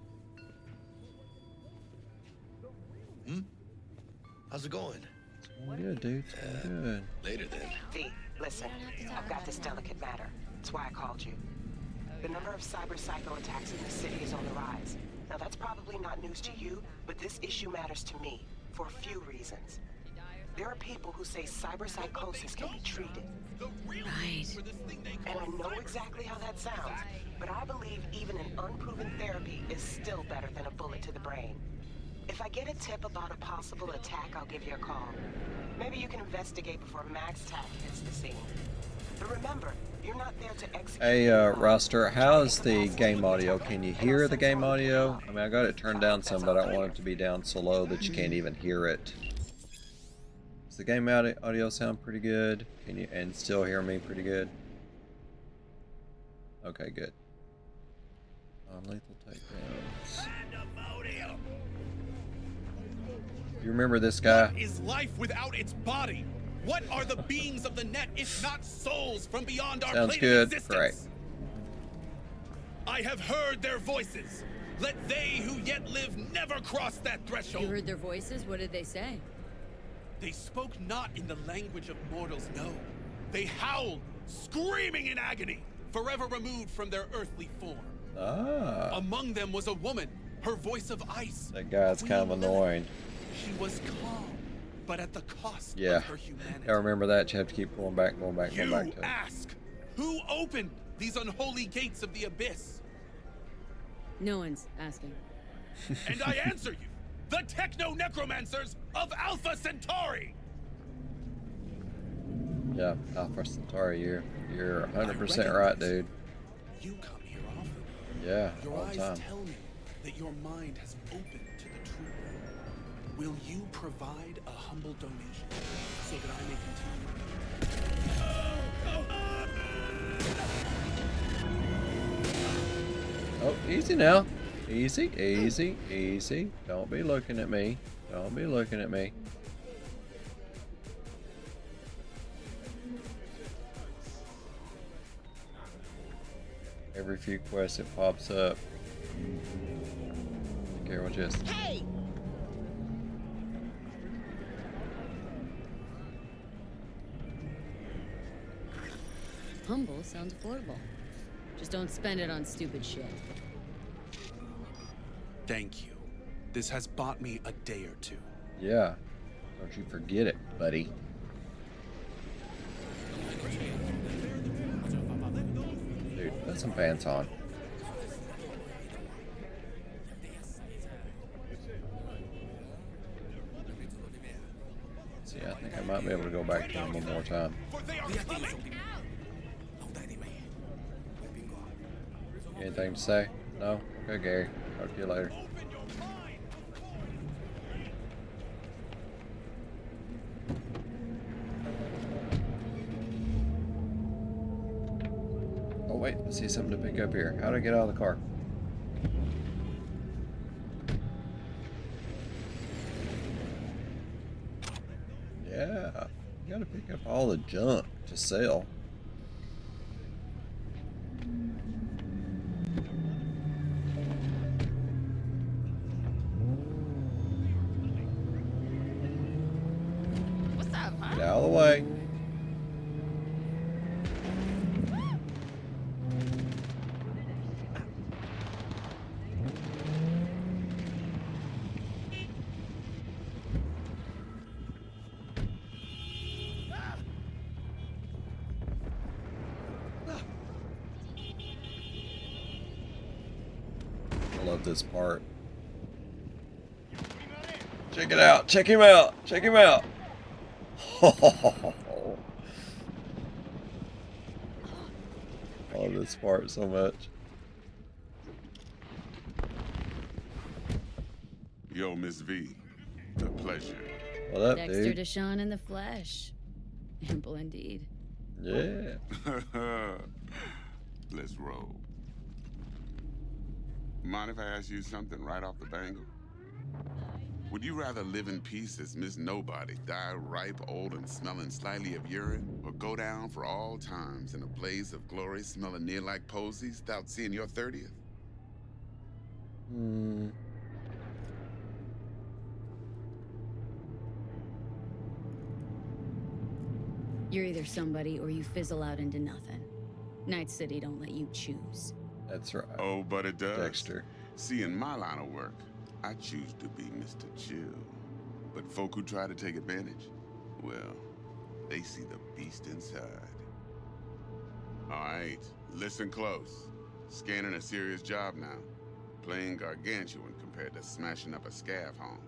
How's it going? It's going good, dude. It's going good. Later then. V, listen. I've got this delicate matter. That's why I called you. The number of cyber psycho attacks in the city is on the rise. Now that's probably not news to you, but this issue matters to me for a few reasons. There are people who say cyber psychosis can be treated. Right. And I know exactly how that sounds, but I believe even an unproven therapy is still better than a bullet to the brain. If I get a tip about a possible attack, I'll give you a call. Maybe you can investigate before Max Tack hits the scene. But remember, you're not there to execute. Hey, Roster, how's the game audio? Can you hear the game audio? I mean, I got it turned down some, but I don't want it to be down so low that you can't even hear it. Does the game audio sound pretty good? Can you and still hear me pretty good? Okay, good. Non-lethal takedowns. You remember this guy? What is life without its body? What are the beings of the net if not souls from beyond our Sounds plane good. of existence? Great. I have heard their voices. Let they who yet live never cross that threshold. You heard their voices? What did they say? They spoke not in the language of mortals, no. They howled, screaming in agony, forever removed from their earthly form. Ah. Among them was a woman, her voice of ice. That guy's kind of annoying. She was calm, but at the cost Yeah. of her humanity. I remember that. You have to keep going back to You it. ask, who opened these unholy gates of the abyss? No one's asking. And I answer you, the techno-necromancers of Alpha Centauri! Yeah, Alpha Centauri, you're 100% right, dude. You come here often. Yeah, Your all the eyes time. tell me that your mind has opened to the truth. Will you provide a humble donation so that I may continue? Oh, easy now. Easy, easy, easy. Don't be looking at me. Don't be looking at me. Every few quests it pops up. Carol just. Hey! Humble sounds affordable. Just don't spend it on stupid shit. Thank you. This has bought me a day or two. Yeah. Don't you forget it, buddy. Dude, put some pants on. See, I think I might be able to go back to him one more time. Anything to say? No? Okay, Gary. Talk to you later. Oh wait, I see something to pick up here. How do I get out of the car? Yeah, you gotta pick up all the junk to sell. What's up, huh? Get out of the way. I love this part. Check it out. Check him out. Check him out. love this part so much. Yo, Miss V. A pleasure. What up, Dexter dude? Deshawn in the flesh. Ample indeed. Yeah. Let's roll. Mind if I ask you something right off the bangle? Would you rather live in peace as Miss Nobody, die ripe, old, and smelling slightly of urine, or go down for all times in a blaze of glory smelling near like posies without seeing your 30th? You're either somebody or you fizzle out into nothing. Night City don't let you choose. That's right. Oh, but it does. Dexter. See, in my line of work, I choose to be Mr. Chill. But folk who try to take advantage, well, they see the beast inside. All right, listen close. Scanning a serious job now. Playing gargantuan compared to smashing up a scav home.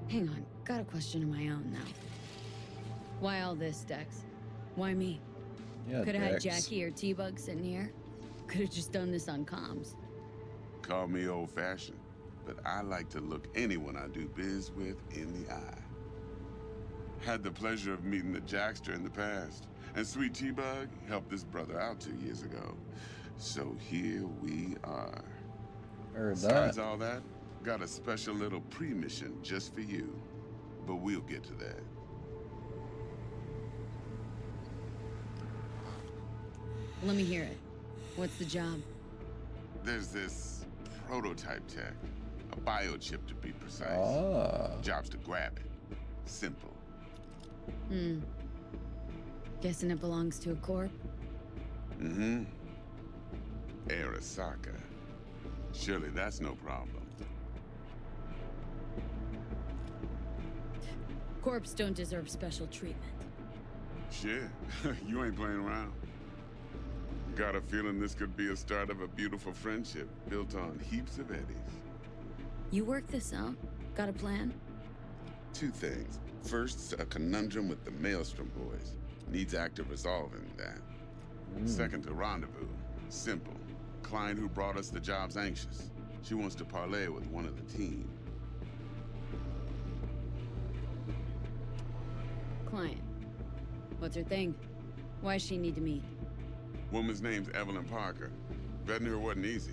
Hang on, got a question of my own now. Why all this, Dex? Why me? Yeah, Could have had Dex. Jackie or T-Bug sitting here. Could have just done this on comms. Call me old-fashioned, but I like to look anyone I do biz with in the eye. Had the pleasure of meeting the Jackster in the past, and Sweet T-Bug helped this brother out 2 years ago. So here we are. Heard Besides that. all that, got a special little pre-mission just for you. But we'll get to that. Let me hear it. What's the job? There's this prototype tech, a biochip to be precise. Job's to grab it. Simple. Guessing it belongs to a corp? Mm-hmm. Arasaka. Surely that's no problem. Corps don't deserve special treatment. Shit, you ain't playing around. Got a feeling this could be a start of a beautiful friendship built on heaps of eddies. You work this out? Got a plan? Two things. First, a conundrum with the Maelstrom boys. Needs active resolving that. Second, a rendezvous. Simple. Client who brought us the job's anxious. She wants to parlay with one of the team. Client. What's her thing? Why does she need to meet? Woman's name's Evelyn Parker. Vetting her wasn't easy.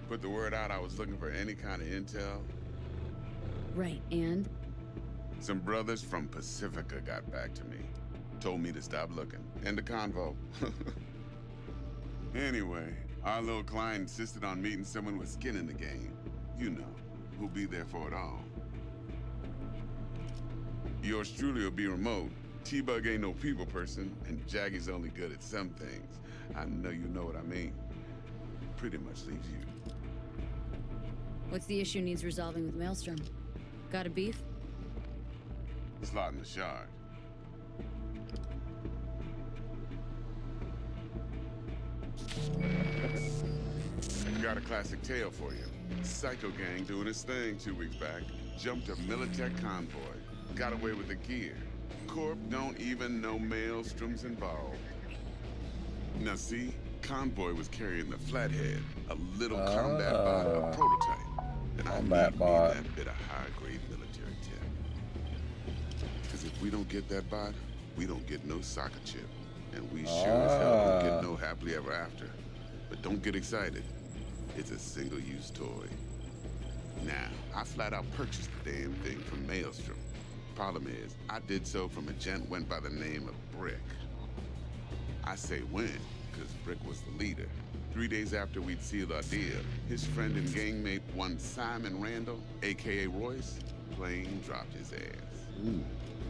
Put the word out I was looking for any kind of intel. Right, and? Some brothers from Pacifica got back to me. Told me to stop looking. End the convo. Anyway, our little client insisted on meeting someone with skin in the game. You know, who'll be there for it all. Yours truly will be remote. T-Bug ain't no people person, and Jaggy's only good at some things. I know you know what I mean. Pretty much leaves you. What's the issue needs resolving with Maelstrom? Got a beef? Slot in the shard. Got a classic tale for you. Psycho gang doing his thing 2 weeks back. Jumped a Militech convoy. Got away with the gear. Corp don't even know Maelstrom's involved. Now see, convoy was carrying the Flathead, a little combat bot, a prototype. And I need that bit of high-grade military tech. Because if we don't get that bot, we don't get no soccer chip. And we sure as hell don't get no happily ever after. But don't get excited. It's a single-use toy. Now, I flat out purchased the damn thing from Maelstrom. Problem is, I did so from a gent went by the name of Brick. I say when, because Brick was the leader. 3 days after we'd sealed our deal, his friend and gangmate, one Simon Randall, aka Royce, plain dropped his ass.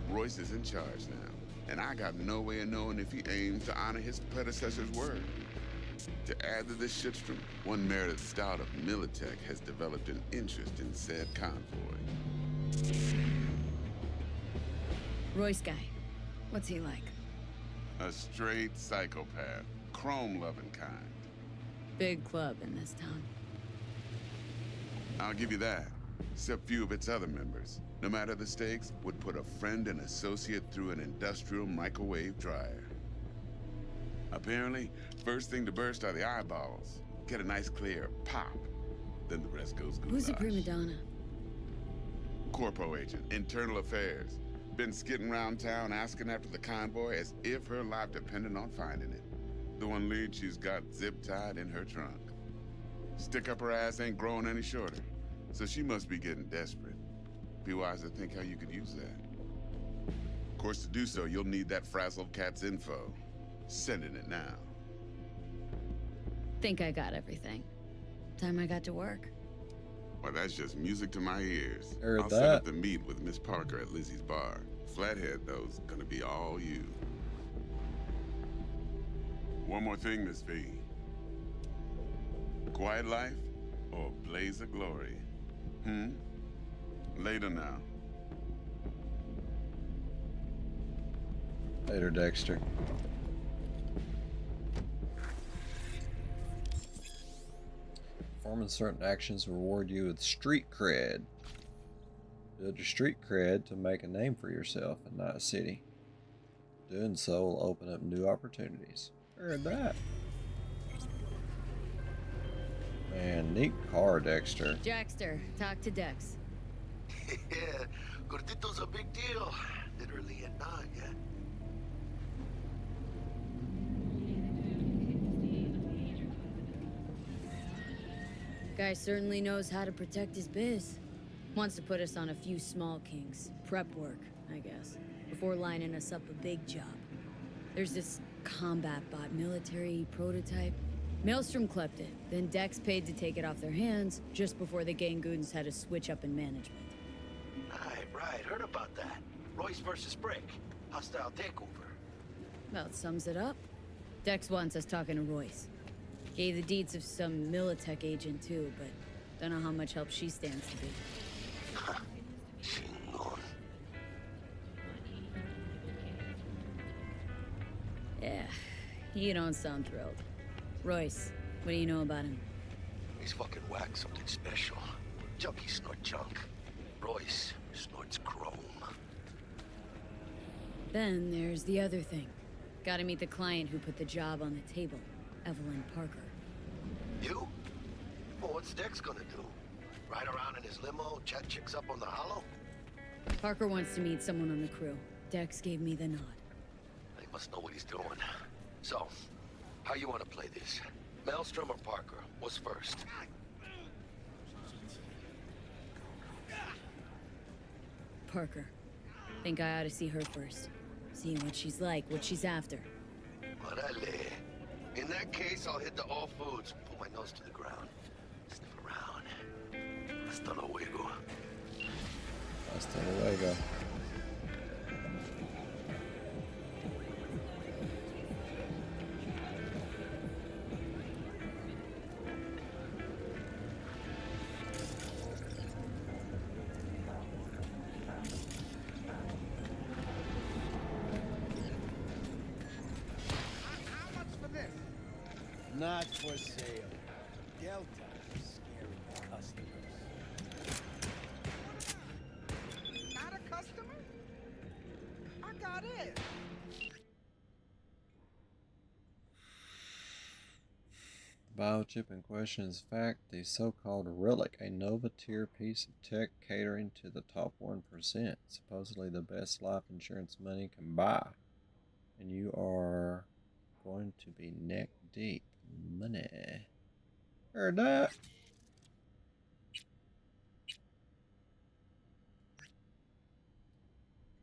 Royce is in charge now, and I got no way of knowing if he aims to honor his predecessor's word. To add to this shitstrom, one merited stout of Militech has developed an interest in said convoy. Royce guy. What's he like? A straight psychopath, chrome-loving kind. Big club in this town. I'll give you that, except few of its other members, no matter the stakes, would put a friend and associate through an industrial microwave dryer. Apparently, first thing to burst are the eyeballs. Get a nice clear pop. Then the rest goes goulash. Who's the prima donna? Corpo agent, internal affairs. Been skidding around town asking after the convoy as if her life depended on finding it. The one lead she's got zip-tied in her trunk. Stick up her ass ain't growing any shorter, so she must be getting desperate. Be wise to think how you could use that. Of course, to do so, you'll need that frazzled cat's info. Sending it now. Think I got everything. Time I got to work. Well, that's just music to my ears. Heard I'll that. set up the meet with Miss Parker at Lizzie's bar. Flathead, though's gonna be all you. One more thing, Miss V. Quiet life or blaze of glory? Later now. Later, Dexter. Performing certain actions reward you with street cred. Build your street cred to make a name for yourself in Night City. Doing so will open up new opportunities. Heard that. Man, neat car, Dexter. Jackster, talk to Dex. Yeah, Gordito's a big deal. Literally and not yet. Guy certainly knows how to protect his biz. Wants to put us on a few small kinks. Prep work, I guess. Before lining us up a big job. There's this combat bot military prototype. Maelstrom clept it, then Dex paid to take it off their hands just before the Gangoons had a switch up in management. Right, heard about that. Royce versus Brick. Hostile takeover. Well, it sums it up. Dex wants us talking to Royce. Gave the deeds of some Militech agent too, but don't know how much help she stands to be. Yeah, you don't sound thrilled. Royce, what do you know about him? He's fucking whack, something special. Junkies snort junk. Royce snorts chrome. Then there's the other thing. Gotta meet the client who put the job on the table, Evelyn Parker. You? Well, what's Dex gonna do? Ride around in his limo, chat chicks up on the hollow? Parker wants to meet someone on the crew. Dex gave me the nod. He must know what he's doing. So, how you want to play this? Maelstrom or Parker? What's first? Parker. Think I ought to see her first. See what she's like, what she's after. Orale. In that case, I'll hit the all foods. Put my nose to the ground. Sniff around. Hasta luego. Hasta luego. Not for sale. Delta is scaring customers. Not a customer? I got it. The biochip in question is in fact the so-called Relic, a Nova tier piece of tech catering to the top 1%, supposedly the best life insurance money can buy. And you are going to be neck deep in money. Heard that?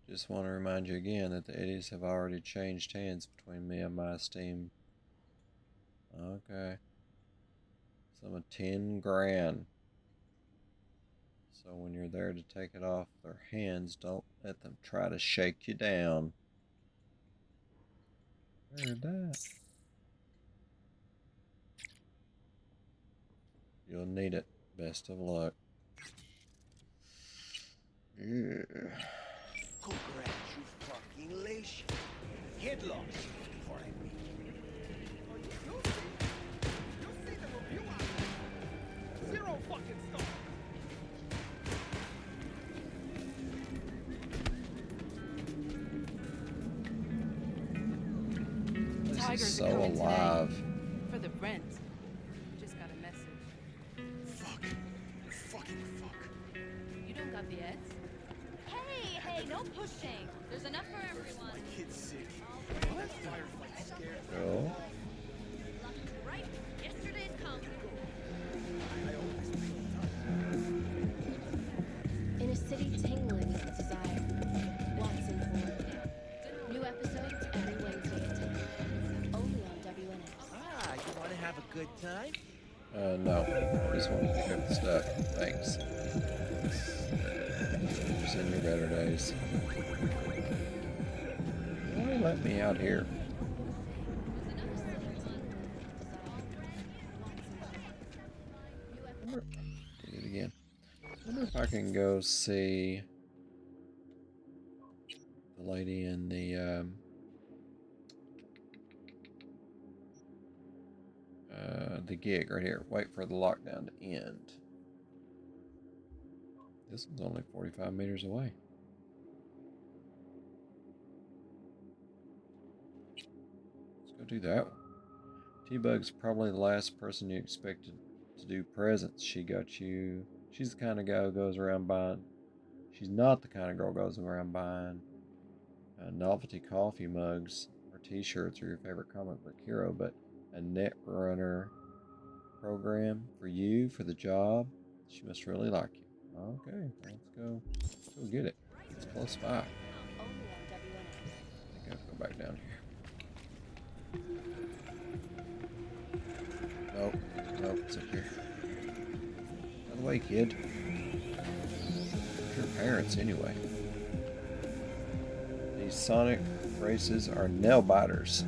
Just want to remind you again that the idiots have already changed hands between me and my Steam. Okay. Some of 10 grand. So when you're there to take it off their hands, don't let them try to shake you down. Heard that. You'll need it. Best of luck. Yeah. Congratulations. Get lost before I meet you. You'll see the review on that. 0 fucking stars. tigers so are coming alive. today. For the rent. Just got a message. Fuck. Fucking fuck. You don't got the ads? Hey, no pushing. There's enough for everyone. My kid's sick. That firefight scared me. Cool. Right? Yesterday's come. In a city tingling with desire, Watson Ford. New episodes every Wednesday at 10. Only on WNX. Ah, you want to have a good time? No. I just want to pick up the stuff. Thanks. Just in your better days. Why let me out here? Do it again. I wonder if I can go see the lady in the gig right here. Wait for the lockdown to end. This one's only 45 meters away. Let's go do that one. T-Bug's probably the last person you expected to do presents. She got you. She's the kind of guy who goes around buying. She's not the kind of girl who goes around buying novelty coffee mugs or t-shirts or your favorite comic book hero, but a Netrunner program for you, for the job. She must really like you. Okay, let's go get it. It's close by. I think I have to go back down here. Nope, it's up here. Out of the way, kid. Where's your parents, anyway? These Sonic races are nail biters.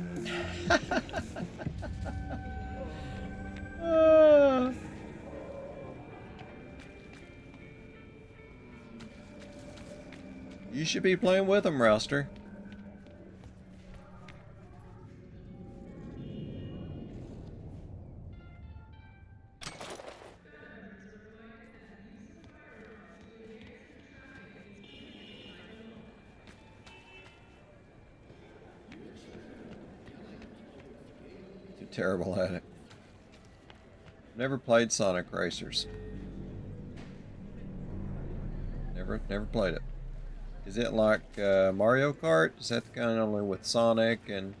You should be playing with them, Rouster. Too terrible at it. Never played Sonic Racers. Never played it. Is it like Mario Kart? Is that the kind only with Sonic and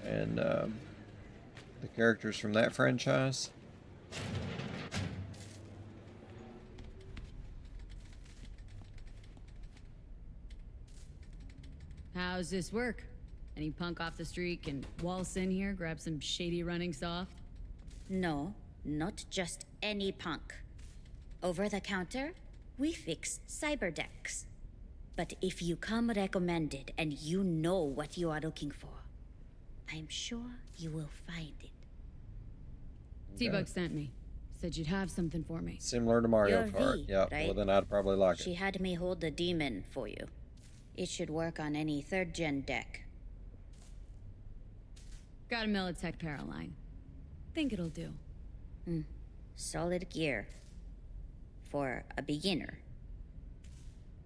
the characters from that franchise? How's this work? Any punk off the street can waltz in here, grab some shady running soft? No, not just any punk. Over the counter, we fix cyber decks. But if you come recommended and you know what you are looking for, I'm sure you will find it. T-Bug sent me. Said you'd have something for me. Similar to Mario You're Kart. V, Yeah, right? well then I'd probably like She it. had me hold the demon for you. It should work on any 3rd gen deck. Got a Militech Paraline. Think it'll do. Solid gear. For a beginner.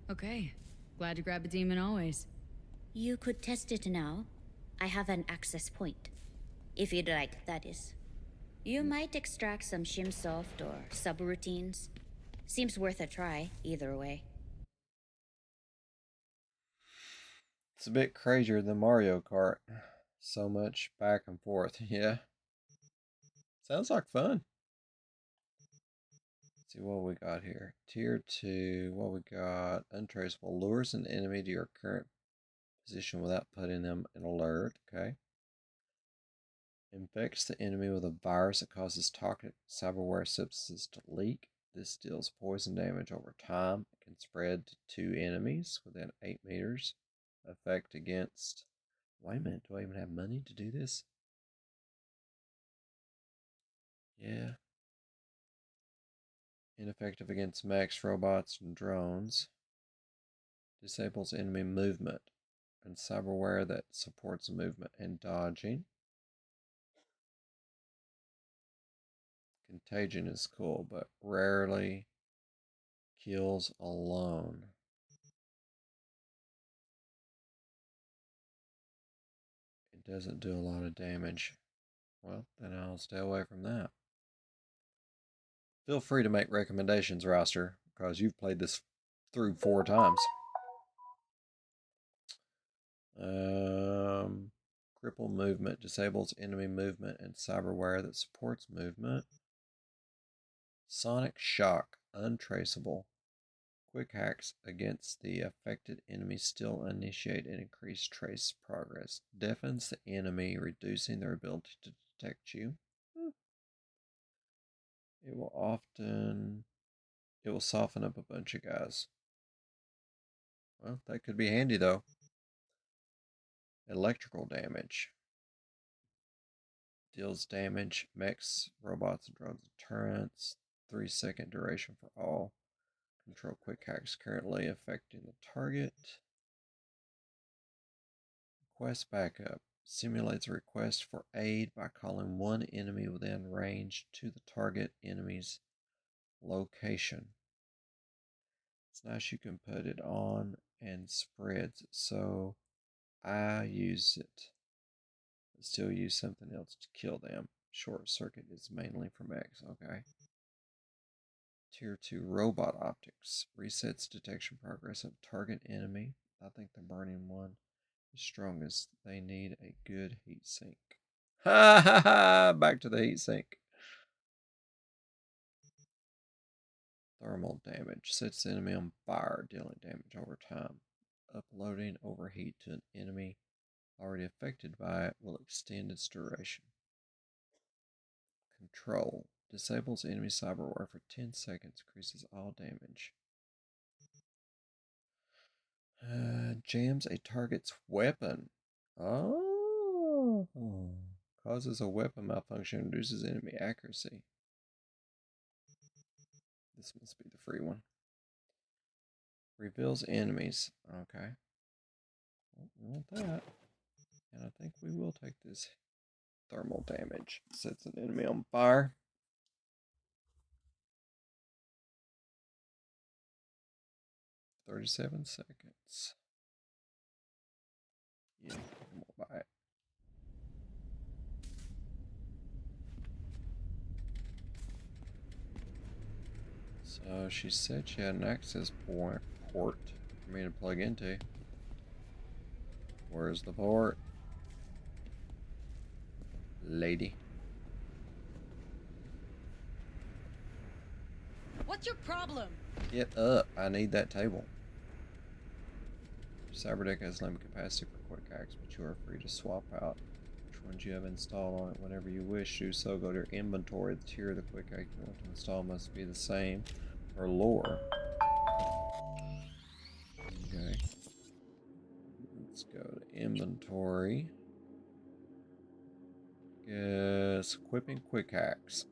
Okay. Glad to grab a demon always. You could test it now. I have an access point. If you'd like, that is. You might extract some shimsoft or subroutines. Seems worth a try, either way. It's a bit crazier than Mario Kart. So much back and forth. Yeah. Sounds like fun. Let's see what we got here. Tier 2. What we got? Untraceable. Lures an enemy to your current position without putting them in alert. Okay. Infects the enemy with a virus that causes toxic cyberware substances to leak. This deals poison damage over time. It can spread to 2 enemies within 8 meters. Effect against... Wait a minute, do I even have money to do this? Yeah. Ineffective against mechs, robots, and drones. Disables enemy movement and cyberware that supports movement and dodging. Contagion is cool, but rarely kills alone. doesn't do a lot of damage. Well, then I'll stay away from that. Feel free to make recommendations, roster, because you've played this through 4 times. Cripple movement disables enemy movement and cyberware that supports movement. Sonic shock, untraceable. Quick hacks against the affected enemy still initiate and increase trace progress. Deafens the enemy, reducing their ability to detect you. It will soften up a bunch of guys. Well, that could be handy though. Electrical damage. Deals damage, mechs, robots, and drones, and turrets. 3-second duration for all. Control quick hacks currently affecting the target. Request backup. Simulates a request for aid by calling one enemy within range to the target enemy's location. It's nice you can put it on and spreads it, so I use it. But still use something else to kill them. Short circuit is mainly for mechs, okay. Tier 2 robot optics. Resets detection progress of target enemy. I think the burning one is strongest. They need a good heat sink. Ha ha ha! Back to the heat sink. Thermal damage. Sets the enemy on fire, dealing damage over time. Uploading overheat to an enemy already affected by it will extend its duration. Control. Disables enemy cyberware for 10 seconds. Increases all damage. Jams a target's weapon. Oh. Causes a weapon malfunction. Reduces enemy accuracy. This must be the free one. Reveals enemies. Okay. Well, we want that. And I think we will take this thermal damage. Sets an enemy on fire. "37 seconds. Yeah, we'll buy it. So she said she had an access port for me to plug into. Where's the port? Lady. What's your problem? Get up. I need that table. Cyberdeck has limited capacity for quick hacks, but you are free to swap out which ones you have installed on it whenever you wish. Do so. Go to your inventory. The tier of the quick hack you want to install must be the same or lower. Okay. Let's go to inventory. Yes, equipping quick hacks.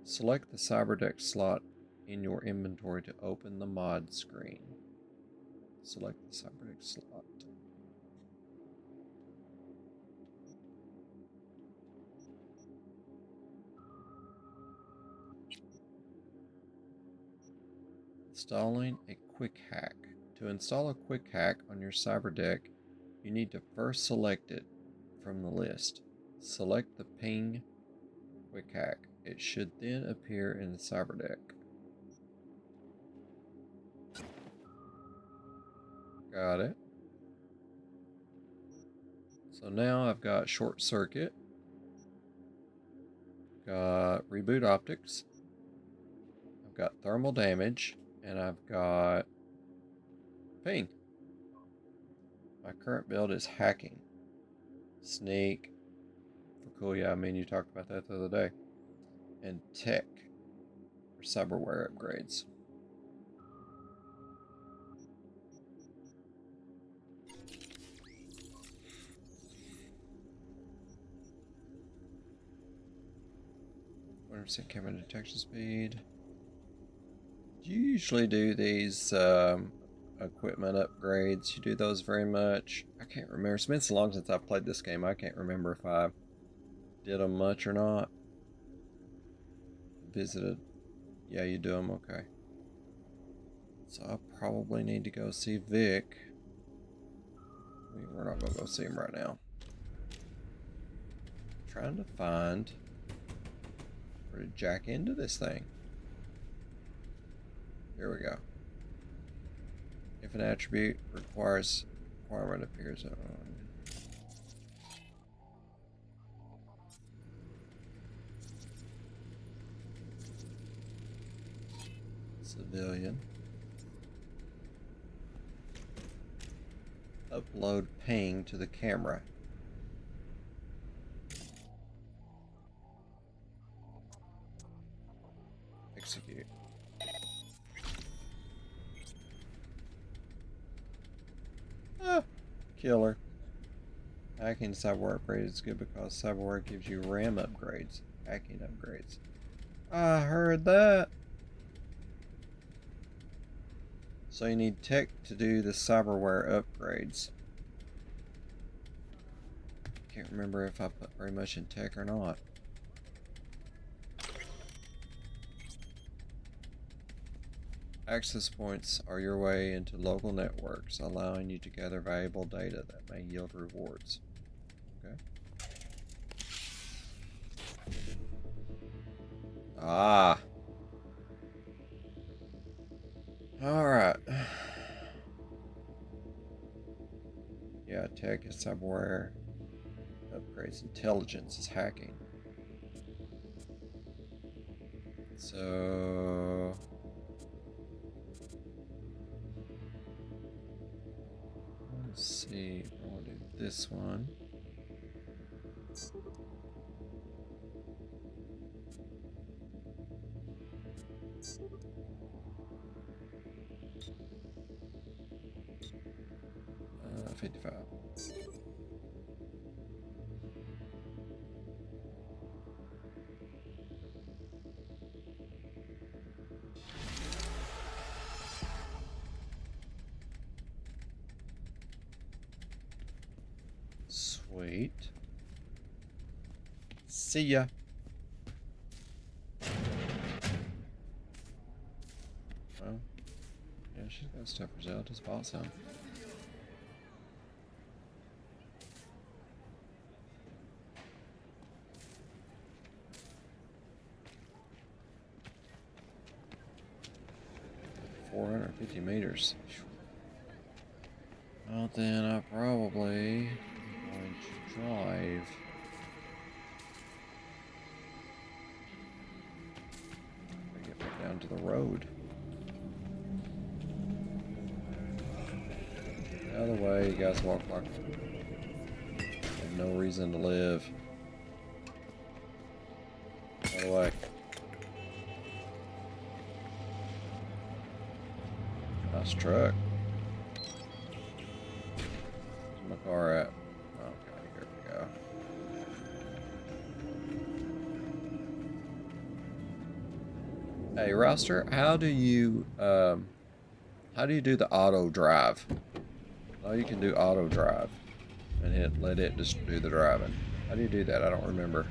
Select the Cyberdeck slot in your inventory to open the mod screen. Select the Cyberdeck slot. Installing a quick hack. To install a quick hack on your Cyberdeck, you need to first select it from the list. Select the ping quick hack. It should then appear in the Cyberdeck. Got it. So now I've got short circuit, got reboot optics, I've got thermal damage, and I've got ping. My current build is hacking. Sneak. For cool, yeah, I mean, you talked about that the other day. And tech for cyberware upgrades. % camera detection speed. Do you usually do these equipment upgrades? You do those very much? I can't remember. It's been so long since I've played this game. I can't remember if I did them much or not. Visited. Yeah, you do them. Okay. So I probably need to go see Vic. We're not going to go see him right now. trying to find where to jack into this thing. Here we go. If an attribute requirement appears on civilian. Upload ping to the camera. Execute. Killer. Hacking cyberware upgrade is good because cyberware gives you RAM upgrades. Hacking upgrades. I heard that. So you need tech to do the cyberware upgrades. Can't remember if I put very much in tech or not. Access points are your way into local networks, allowing you to gather valuable data that may yield rewards. Okay. Ah. Alright. Yeah, tech is cyberware. Upgrades. Intelligence is hacking. So... let's see, I want to do this one. Uh, 55. Sweet. See ya. Well, yeah, she's got stuff for sale. Just bought some. $450 meters. Well, then I probably going to drive. Get back down to the road. Out of the way, you guys walk like you have no reason to live. Out of the way. Nice truck. Where's my car at? Okay, here we go. Hey, Roster, how do you do the auto drive? Oh, you can do auto drive and let it just do the driving. How do you do that? I don't remember.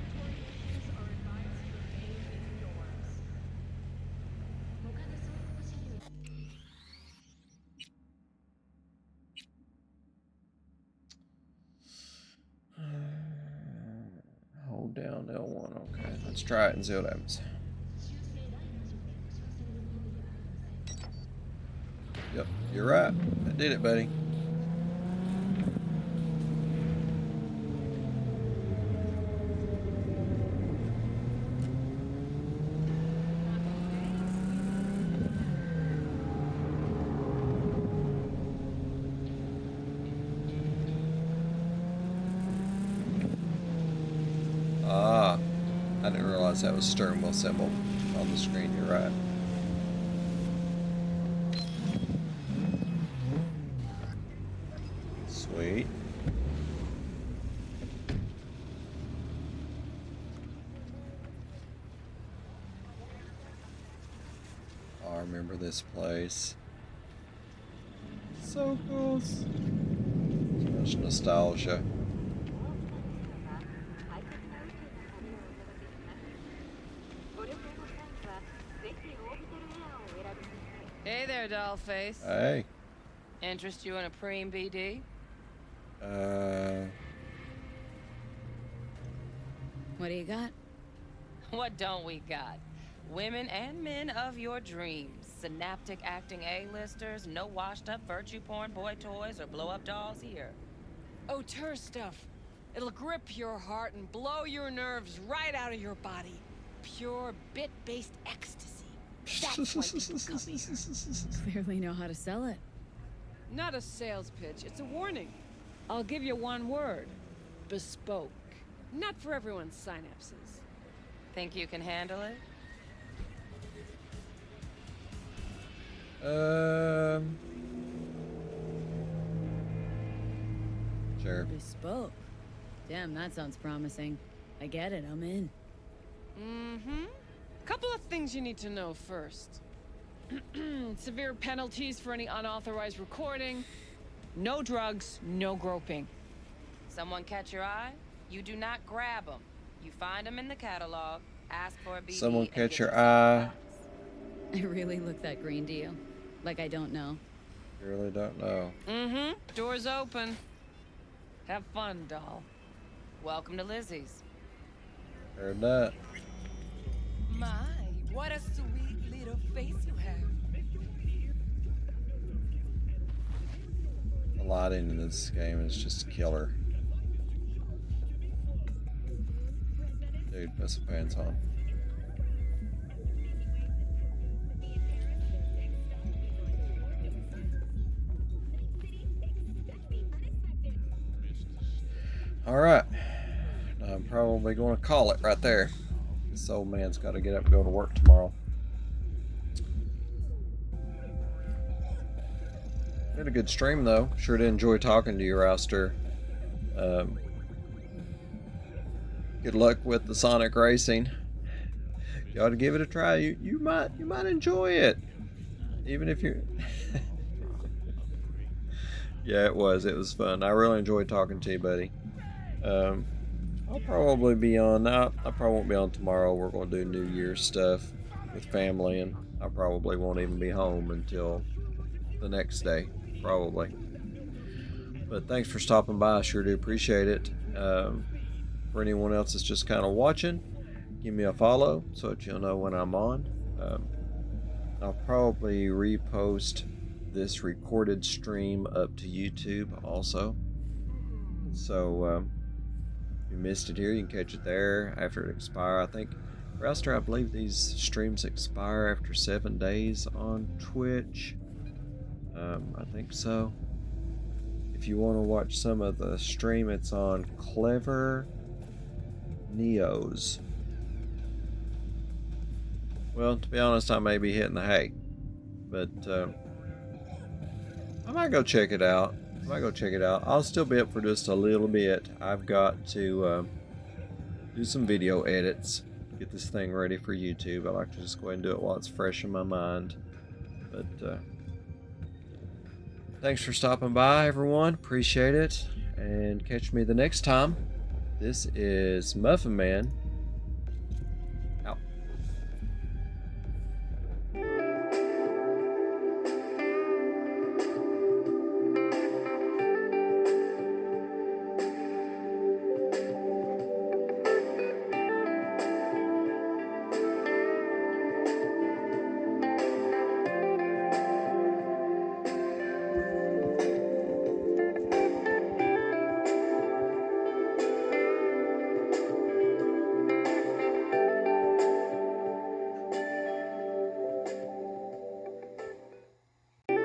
Hold down L1. Okay, let's try it and see what happens. Yep, you're right. I did it, buddy. Ah, I didn't realize that was steering wheel symbol on the screen. You're right. Sweet. I remember this place. So close. So much nostalgia. Hey there, dollface. Hey. Interest you in a preem BD? What do you got? What don't we got? Women and men of your dreams. Synaptic acting A-listers, no washed-up virtue porn boy toys or blow-up dolls here. Auteur stuff. It'll grip your heart and blow your nerves right out of your body. Pure bit-based ecstasy. That's why people come here. Clearly know how to sell it. Not a sales pitch, it's a warning. I'll give you one word. Bespoke. Not for everyone's synapses. Think you can handle it? Sure. Bespoke. Damn, that sounds promising. I get it, I'm in. Mm-hmm. Couple of things you need to know first. Severe penalties for any unauthorized recording. No drugs, no groping. Someone catch your eye? You do not grab them. You find them in the catalog, ask for a BD. Someone catch your eye. I really look that green to you. Like I don't know. You really don't know. Mm-hmm. Door's open. Have fun, doll. Welcome to Lizzie's. Heard that. My, what a sweet little face you have. The lighting in this game is just killer. Dude, put some pants on. Alright. I'm probably going to call it right there. This old man's got to get up and go to work tomorrow. Had a good stream though. Sure did enjoy talking to you, Rouster. Good luck with the Sonic Racing. You ought to give it a try. You might enjoy it, even if you. Yeah, it was fun. I really enjoyed talking to you, buddy. I'll probably be on. I probably won't be on tomorrow. We're going to do New Year's stuff with family, and I probably won't even be home until the next day, probably. But thanks for stopping by. I sure do appreciate it. For anyone else that's just kind of watching, give me a follow so that you'll know when I'm on. I'll probably repost this recorded stream up to YouTube also. So if you missed it here, you can catch it there after it expires. I think, Rouster, I believe these streams expire after 7 days on Twitch. I think so. If you want to watch some of the stream, it's on Clever Neos. Well, to be honest, I may be hitting the hay, but I might go check it out. I'll still be up for just a little bit. I've got to do some video edits, get this thing ready for YouTube. I like to just go ahead and do it while it's fresh in my mind. But thanks for stopping by, everyone. Appreciate it. And catch me the next time. This is Muffin Man